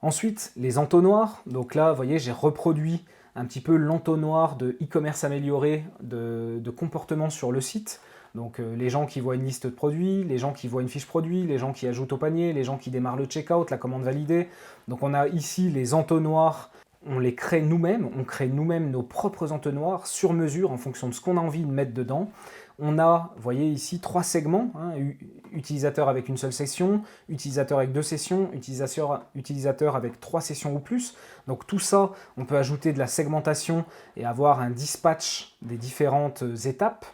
Ensuite, les entonnoirs. Donc là, vous voyez, j'ai reproduit un petit peu l'entonnoir de e-commerce amélioré de comportement sur le site. Donc les gens qui voient une liste de produits, les gens qui voient une fiche produit, les gens qui ajoutent au panier, les gens qui démarrent le checkout, la commande validée. Donc on a ici les entonnoirs. On les crée nous-mêmes, on crée nous-mêmes nos propres entonnoirs sur mesure en fonction de ce qu'on a envie de mettre dedans. On a, vous voyez ici, 3 segments, utilisateur avec une seule session, utilisateur avec 2 sessions, utilisateur avec 3 sessions ou plus. Donc tout ça, on peut ajouter de la segmentation et avoir un dispatch des différentes étapes.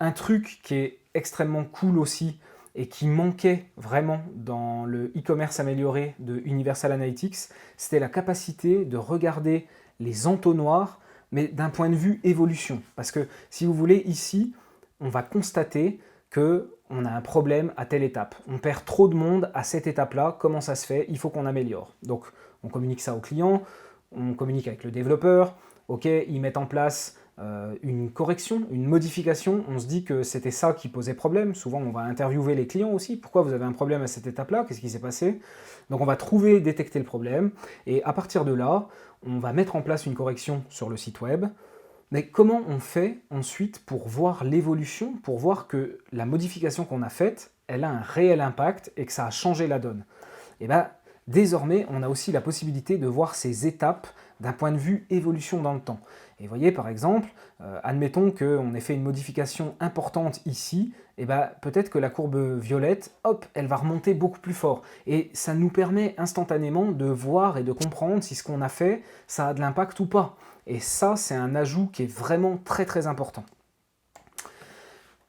Un truc qui est extrêmement cool aussi, et qui manquait vraiment dans le e-commerce amélioré de Universal Analytics, c'était la capacité de regarder les entonnoirs, mais d'un point de vue évolution. Parce que si vous voulez, ici, on va constater qu'on a un problème à telle étape. On perd trop de monde à cette étape-là, comment ça se fait? Il faut qu'on améliore. Donc on communique ça au client, on communique avec le développeur, ok, ils mettent en place une correction, une modification, on se dit que c'était ça qui posait problème. Souvent, on va interviewer les clients aussi. Pourquoi vous avez un problème à cette étape-là? Qu'est-ce qui s'est passé? Donc, on va trouver, détecter le problème. Et à partir de là, on va mettre en place une correction sur le site web. Mais comment on fait ensuite pour voir l'évolution, pour voir que la modification qu'on a faite, elle a un réel impact et que ça a changé la donne? Et bien, désormais, on a aussi la possibilité de voir ces étapes d'un point de vue évolution dans le temps. Et vous voyez, par exemple, admettons qu'on ait fait une modification importante ici, et peut-être que la courbe violette, hop, elle va remonter beaucoup plus fort. Et ça nous permet instantanément de voir et de comprendre si ce qu'on a fait, ça a de l'impact ou pas. Et ça, c'est un ajout qui est vraiment très très important.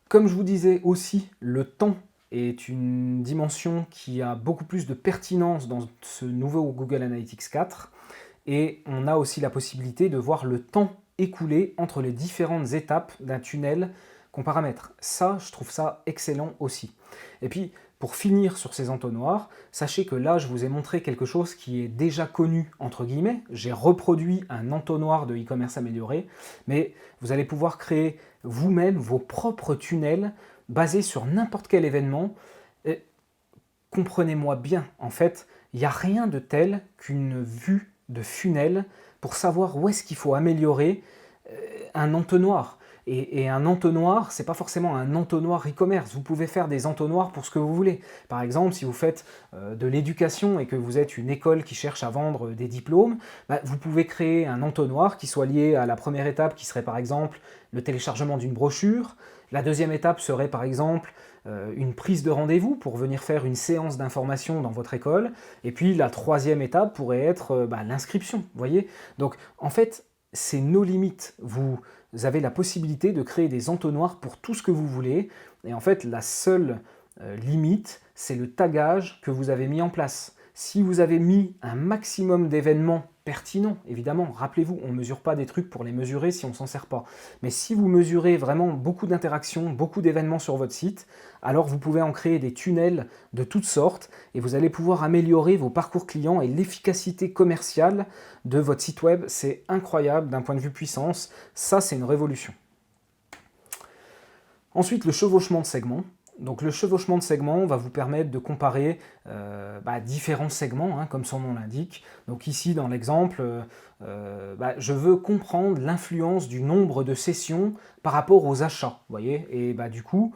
Comme je vous disais aussi, le temps est une dimension qui a beaucoup plus de pertinence dans ce nouveau Google Analytics 4. Et on a aussi la possibilité de voir le temps écoulé entre les différentes étapes d'un tunnel qu'on paramètre. Ça, je trouve ça excellent aussi. Et puis, pour finir sur ces entonnoirs, sachez que là, je vous ai montré quelque chose qui est déjà connu, entre guillemets. J'ai reproduit un entonnoir de e-commerce amélioré, mais vous allez pouvoir créer vous-même vos propres tunnels basés sur n'importe quel événement. Et comprenez-moi bien, en fait, il n'y a rien de tel qu'une vue de funnel pour savoir où est-ce qu'il faut améliorer un entonnoir. Et un entonnoir, c'est pas forcément un entonnoir e-commerce. Vous pouvez faire des entonnoirs pour ce que vous voulez. Par exemple, si vous faites de l'éducation et que vous êtes une école qui cherche à vendre des diplômes, vous pouvez créer un entonnoir qui soit lié à la première étape qui serait par exemple le téléchargement d'une brochure. La deuxième étape serait par exemple une prise de rendez-vous pour venir faire une séance d'information dans votre école. Et puis la troisième étape pourrait être l'inscription. Vous voyez? Donc en fait, c'est nos limites. Vous avez la possibilité de créer des entonnoirs pour tout ce que vous voulez. Et en fait, la seule limite, c'est le tagage que vous avez mis en place. Si vous avez mis un maximum d'événements pertinents, évidemment, rappelez-vous, on ne mesure pas des trucs pour les mesurer si on ne s'en sert pas. Mais si vous mesurez vraiment beaucoup d'interactions, beaucoup d'événements sur votre site, alors vous pouvez en créer des tunnels de toutes sortes et vous allez pouvoir améliorer vos parcours clients et l'efficacité commerciale de votre site web. C'est incroyable d'un point de vue puissance, ça c'est une révolution. Ensuite, le chevauchement de segments. Donc le chevauchement de segments va vous permettre de comparer différents segments, hein, comme son nom l'indique. Donc ici, dans l'exemple, je veux comprendre l'influence du nombre de sessions par rapport aux achats. Vous voyez, et du coup,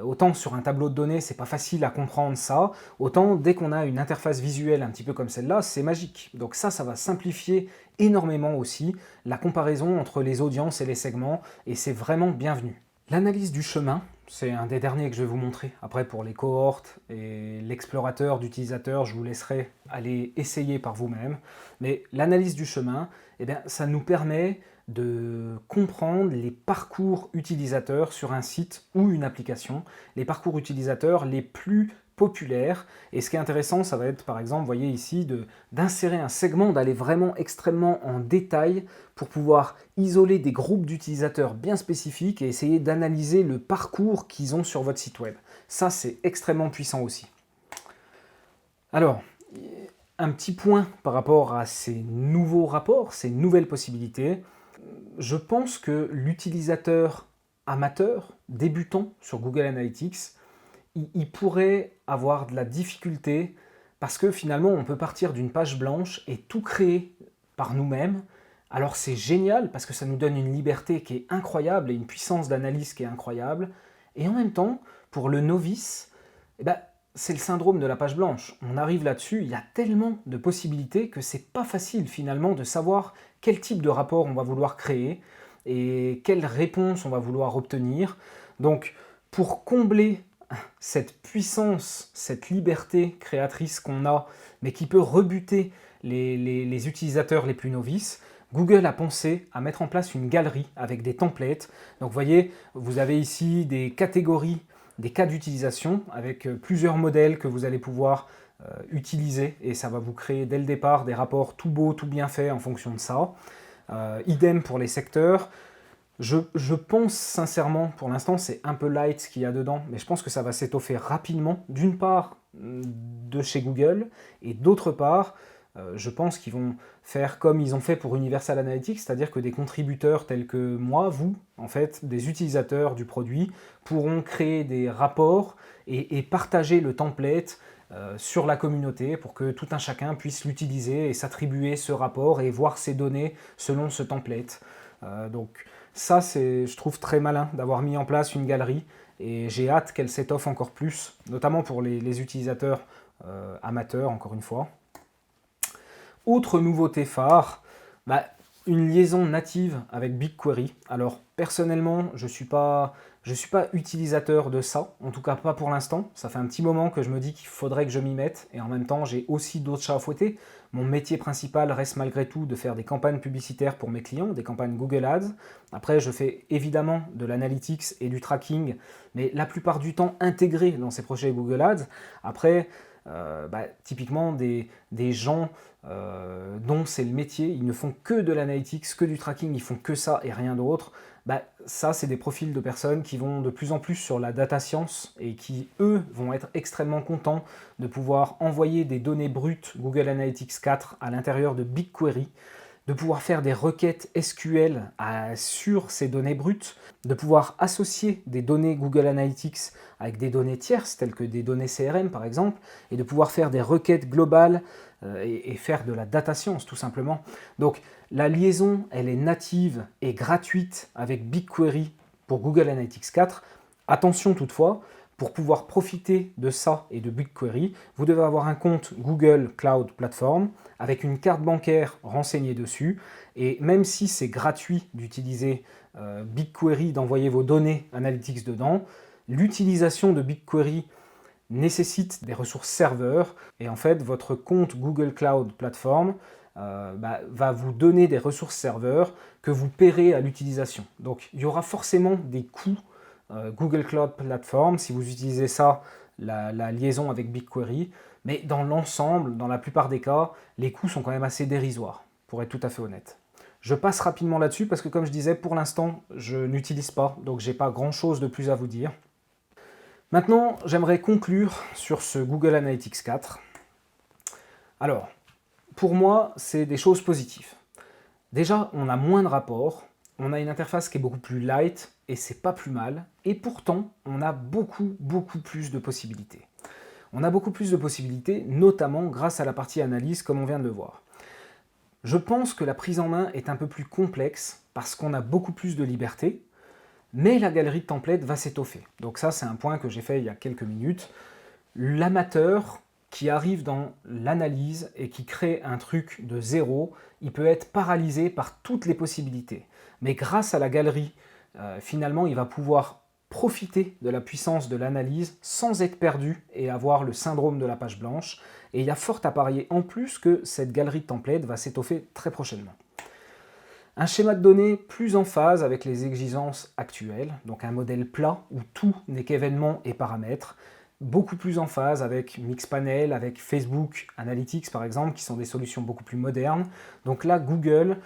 autant sur un tableau de données, c'est pas facile à comprendre ça, autant dès qu'on a une interface visuelle un petit peu comme celle-là, c'est magique. Donc ça va simplifier énormément aussi la comparaison entre les audiences et les segments, et c'est vraiment bienvenu. L'analyse du chemin, c'est un des derniers que je vais vous montrer. Après, pour les cohortes et l'explorateur d'utilisateurs, je vous laisserai aller essayer par vous-même. Mais l'analyse du chemin, ça nous permet de comprendre les parcours utilisateurs sur un site ou une application, les parcours utilisateurs les plus populaires. Et ce qui est intéressant, ça va être par exemple, vous voyez ici, d'insérer un segment, d'aller vraiment extrêmement en détail pour pouvoir isoler des groupes d'utilisateurs bien spécifiques et essayer d'analyser le parcours qu'ils ont sur votre site web. Ça, c'est extrêmement puissant aussi. Alors, un petit point par rapport à ces nouveaux rapports, ces nouvelles possibilités. Je pense que l'utilisateur amateur, débutant sur Google Analytics, il pourrait avoir de la difficulté parce que finalement on peut partir d'une page blanche et tout créer par nous-mêmes. Alors c'est génial parce que ça nous donne une liberté qui est incroyable et une puissance d'analyse qui est incroyable. Et en même temps, pour le novice, c'est le syndrome de la page blanche. On arrive là-dessus, il y a tellement de possibilités que c'est pas facile finalement de savoir quel type de rapport on va vouloir créer et quelle réponse on va vouloir obtenir. Donc pour combler cette puissance, cette liberté créatrice qu'on a, mais qui peut rebuter les utilisateurs les plus novices, Google a pensé à mettre en place une galerie avec des templates. Donc vous voyez, vous avez ici des catégories, des cas d'utilisation avec plusieurs modèles que vous allez pouvoir utiliser et ça va vous créer dès le départ des rapports tout beaux, tout bien faits en fonction de ça. Idem pour les secteurs. Je pense sincèrement, pour l'instant c'est un peu light ce qu'il y a dedans, mais je pense que ça va s'étoffer rapidement, d'une part de chez Google, et d'autre part, je pense qu'ils vont faire comme ils ont fait pour Universal Analytics, c'est-à-dire que des contributeurs tels que moi, vous, en fait, des utilisateurs du produit, pourront créer des rapports et partager le template sur la communauté pour que tout un chacun puisse l'utiliser et s'attribuer ce rapport et voir ses données selon ce template. Donc ça, je trouve très malin d'avoir mis en place une galerie et j'ai hâte qu'elle s'étoffe encore plus, notamment pour les utilisateurs amateurs, encore une fois. Autre nouveauté phare, une liaison native avec BigQuery. Alors personnellement, je suis pas utilisateur de ça, en tout cas pas pour l'instant. Ça fait un petit moment que je me dis qu'il faudrait que je m'y mette et en même temps j'ai aussi d'autres chats à fouetter. Mon métier principal reste malgré tout de faire des campagnes publicitaires pour mes clients, des campagnes Google Ads. Après je fais évidemment de l'analytics et du tracking, mais la plupart du temps intégré dans ces projets Google Ads. Après, typiquement des gens dont c'est le métier, ils ne font que de l'analytics, que du tracking, ils font que ça et rien d'autre. Ça, c'est des profils de personnes qui vont de plus en plus sur la data science et qui, eux, vont être extrêmement contents de pouvoir envoyer des données brutes Google Analytics 4 à l'intérieur de BigQuery, de pouvoir faire des requêtes SQL sur ces données brutes, de pouvoir associer des données Google Analytics avec des données tierces, telles que des données CRM par exemple, et de pouvoir faire des requêtes globales et faire de la data science tout simplement. Donc la liaison, elle est native et gratuite avec BigQuery pour Google Analytics 4. Attention toutefois, pour pouvoir profiter de ça et de BigQuery, vous devez avoir un compte Google Cloud Platform avec une carte bancaire renseignée dessus. Et même si c'est gratuit d'utiliser BigQuery, d'envoyer vos données Analytics dedans, l'utilisation de BigQuery nécessite des ressources serveurs. Et en fait, votre compte Google Cloud Platform va vous donner des ressources serveurs que vous paierez à l'utilisation. Donc il y aura forcément des coûts Google Cloud Platform. Si vous utilisez ça la liaison avec BigQuery, mais dans l'ensemble, dans la plupart des cas, les coûts sont quand même assez dérisoires, pour être tout à fait honnête. Je passe rapidement là-dessus parce que comme je disais, pour l'instant, je n'utilise pas, donc j'ai pas grand-chose de plus à vous dire. Maintenant, j'aimerais conclure sur ce Google Analytics 4. Alors, pour moi, c'est des choses positives. Déjà, on a moins de rapports, on a une interface qui est beaucoup plus light, et c'est pas plus mal, et pourtant, on a beaucoup plus de possibilités. On a beaucoup plus de possibilités, notamment grâce à la partie analyse, comme on vient de le voir. Je pense que la prise en main est un peu plus complexe, parce qu'on a beaucoup plus de liberté, mais la galerie de templates va s'étoffer. Donc ça, c'est un point que j'ai fait il y a quelques minutes. L'amateur qui arrive dans l'analyse et qui crée un truc de zéro, il peut être paralysé par toutes les possibilités. Mais grâce à la galerie, finalement, il va pouvoir profiter de la puissance de l'analyse sans être perdu et avoir le syndrome de la page blanche. Et il y a fort à parier en plus que cette galerie de templates va s'étoffer très prochainement. Un schéma de données plus en phase avec les exigences actuelles, donc un modèle plat où tout n'est qu'événements et paramètres, beaucoup plus en phase avec Mixpanel, avec Facebook Analytics par exemple, qui sont des solutions beaucoup plus modernes. Donc là, Google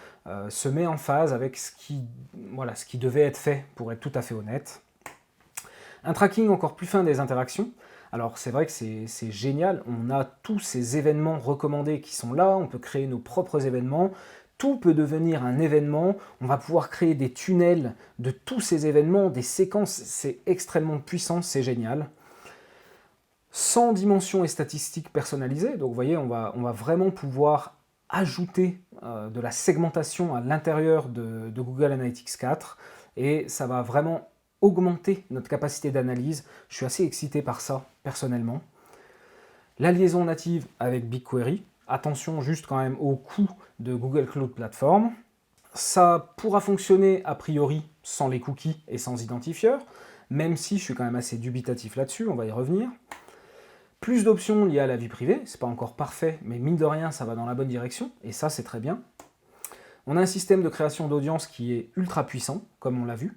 se met en phase avec ce qui devait être fait, pour être tout à fait honnête. Un tracking encore plus fin des interactions. Alors c'est vrai que c'est génial, on a tous ces événements recommandés qui sont là, on peut créer nos propres événements, tout peut devenir un événement, on va pouvoir créer des tunnels de tous ces événements, des séquences, c'est extrêmement puissant, c'est génial. Sans dimension et statistiques personnalisées, donc vous voyez, on va vraiment pouvoir ajouter de la segmentation à l'intérieur de Google Analytics 4, et ça va vraiment augmenter notre capacité d'analyse. Je suis assez excité par ça, personnellement. La liaison native avec BigQuery. Attention juste quand même au coût de Google Cloud Platform. Ça pourra fonctionner a priori sans les cookies et sans identifieur, même si je suis quand même assez dubitatif là-dessus, on va y revenir. Plus d'options liées à la vie privée, c'est pas encore parfait, mais mine de rien, ça va dans la bonne direction, et ça c'est très bien. On a un système de création d'audience qui est ultra puissant, comme on l'a vu.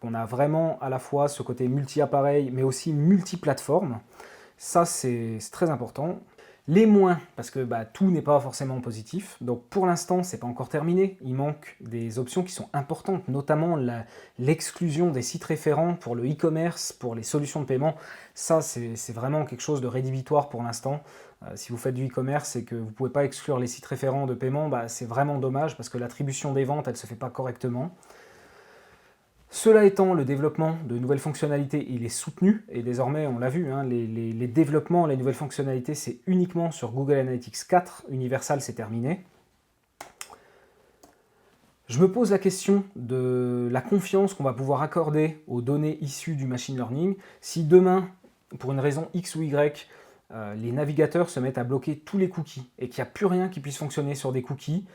On a vraiment à la fois ce côté multi-appareil, mais aussi multi-plateforme. Ça, c'est très important. Les moins, parce que tout n'est pas forcément positif. Donc pour l'instant, c'est pas encore terminé. Il manque des options qui sont importantes, notamment l'exclusion des sites référents pour le e-commerce, pour les solutions de paiement. Ça, c'est vraiment quelque chose de rédhibitoire pour l'instant. Si vous faites du e-commerce et que vous ne pouvez pas exclure les sites référents de paiement, c'est vraiment dommage parce que l'attribution des ventes, elle ne se fait pas correctement. Cela étant, le développement de nouvelles fonctionnalités, il est soutenu, et désormais, on l'a vu, les développements, les nouvelles fonctionnalités, c'est uniquement sur Google Analytics 4, Universal, c'est terminé. Je me pose la question de la confiance qu'on va pouvoir accorder aux données issues du machine learning. Si demain, pour une raison X ou Y, les navigateurs se mettent à bloquer tous les cookies, et qu'il n'y a plus rien qui puisse fonctionner sur des cookies,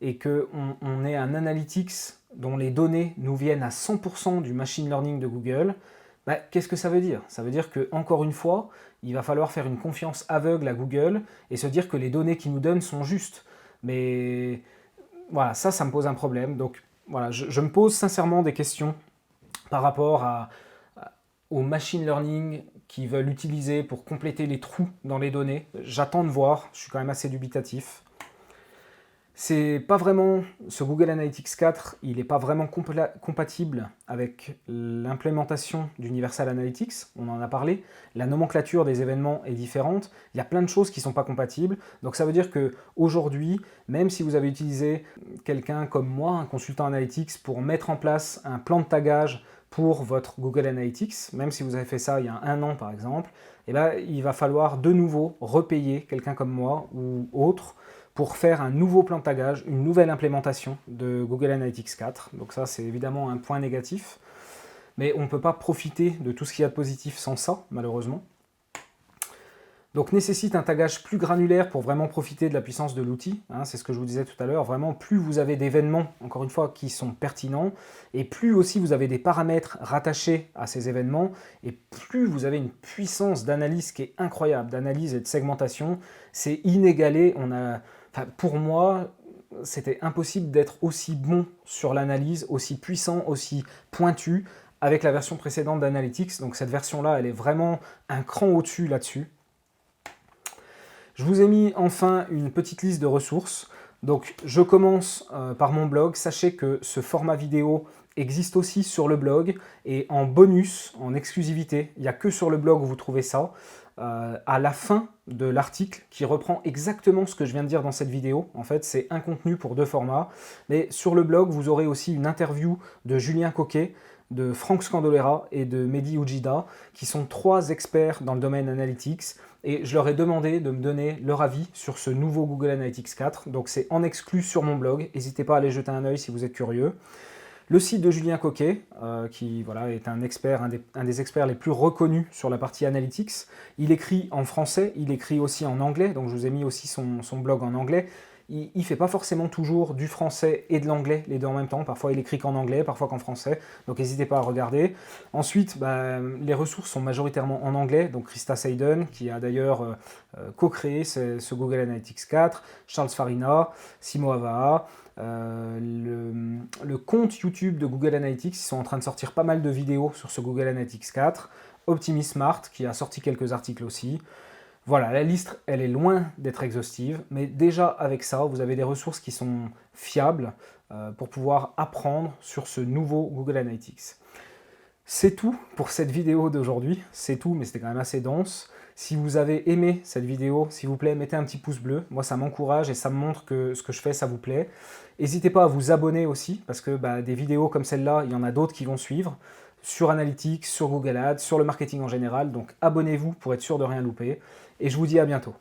et qu'on ait un analytics dont les données nous viennent à 100% du machine learning de Google, qu'est-ce que ça veut dire? Ça veut dire qu'encore une fois, il va falloir faire une confiance aveugle à Google et se dire que les données qu'ils nous donnent sont justes. Mais voilà, ça me pose un problème. Donc voilà, je me pose sincèrement des questions par rapport au machine learning qu'ils veulent utiliser pour compléter les trous dans les données. J'attends de voir, je suis quand même assez dubitatif. C'est pas vraiment, ce Google Analytics 4, il n'est pas vraiment compatible avec l'implémentation d'Universal Analytics, on en a parlé, la nomenclature des événements est différente, il y a plein de choses qui ne sont pas compatibles, donc ça veut dire qu'aujourd'hui, même si vous avez utilisé quelqu'un comme moi, un consultant Analytics, pour mettre en place un plan de tagage pour votre Google Analytics, même si vous avez fait ça il y a 1 an par exemple, il va falloir de nouveau repayer quelqu'un comme moi ou autre pour faire un nouveau plan de tagage, une nouvelle implémentation de Google Analytics 4. Donc ça, c'est évidemment un point négatif. Mais on ne peut pas profiter de tout ce qu'il y a de positif sans ça, malheureusement. Donc nécessite un tagage plus granulaire pour vraiment profiter de la puissance de l'outil. C'est ce que je vous disais tout à l'heure. Vraiment, plus vous avez d'événements, encore une fois, qui sont pertinents, et plus aussi vous avez des paramètres rattachés à ces événements, et plus vous avez une puissance d'analyse qui est incroyable, d'analyse et de segmentation. C'est inégalé. Pour moi, c'était impossible d'être aussi bon sur l'analyse, aussi puissant, aussi pointu, avec la version précédente d'Analytics. Donc cette version-là, elle est vraiment un cran au-dessus là-dessus. Je vous ai mis enfin une petite liste de ressources. Donc je commence par mon blog. Sachez que ce format vidéo existe aussi sur le blog et en bonus, en exclusivité, il n'y a que sur le blog où vous trouvez ça, à la fin de l'article qui reprend exactement ce que je viens de dire dans cette vidéo. En fait, c'est un contenu pour deux formats. Mais sur le blog, vous aurez aussi une interview de Julien Coquet, de Franck Scandolera et de Mehdi Oujida, qui sont 3 experts dans le domaine Analytics. Et je leur ai demandé de me donner leur avis sur ce nouveau Google Analytics 4. Donc c'est en exclu sur mon blog. N'hésitez pas à aller jeter un œil si vous êtes curieux. Le site de Julien Coquet, qui voilà, est un expert, un des experts les plus reconnus sur la partie Analytics. Il écrit en français, il écrit aussi en anglais, donc je vous ai mis aussi son blog en anglais. Il ne fait pas forcément toujours du français et de l'anglais, les deux en même temps. Parfois il écrit qu'en anglais, parfois qu'en français, donc n'hésitez pas à regarder. Ensuite, les ressources sont majoritairement en anglais, donc Krista Seiden, qui a d'ailleurs co-créé ce Google Analytics 4, Charles Farina, Simo Avaa, le compte YouTube de Google Analytics, ils sont en train de sortir pas mal de vidéos sur ce Google Analytics 4, Optimismart, qui a sorti quelques articles aussi. Voilà, la liste, elle est loin d'être exhaustive, mais déjà avec ça, vous avez des ressources qui sont fiables pour pouvoir apprendre sur ce nouveau Google Analytics. C'est tout pour cette vidéo d'aujourd'hui, c'est tout, mais c'était quand même assez dense. Si vous avez aimé cette vidéo, s'il vous plaît, mettez un petit pouce bleu. Moi, ça m'encourage et ça me montre que ce que je fais, ça vous plaît. N'hésitez pas à vous abonner aussi, parce que des vidéos comme celle-là, il y en a d'autres qui vont suivre, sur Analytics, sur Google Ads, sur le marketing en général. Donc abonnez-vous pour être sûr de rien louper. Et je vous dis à bientôt.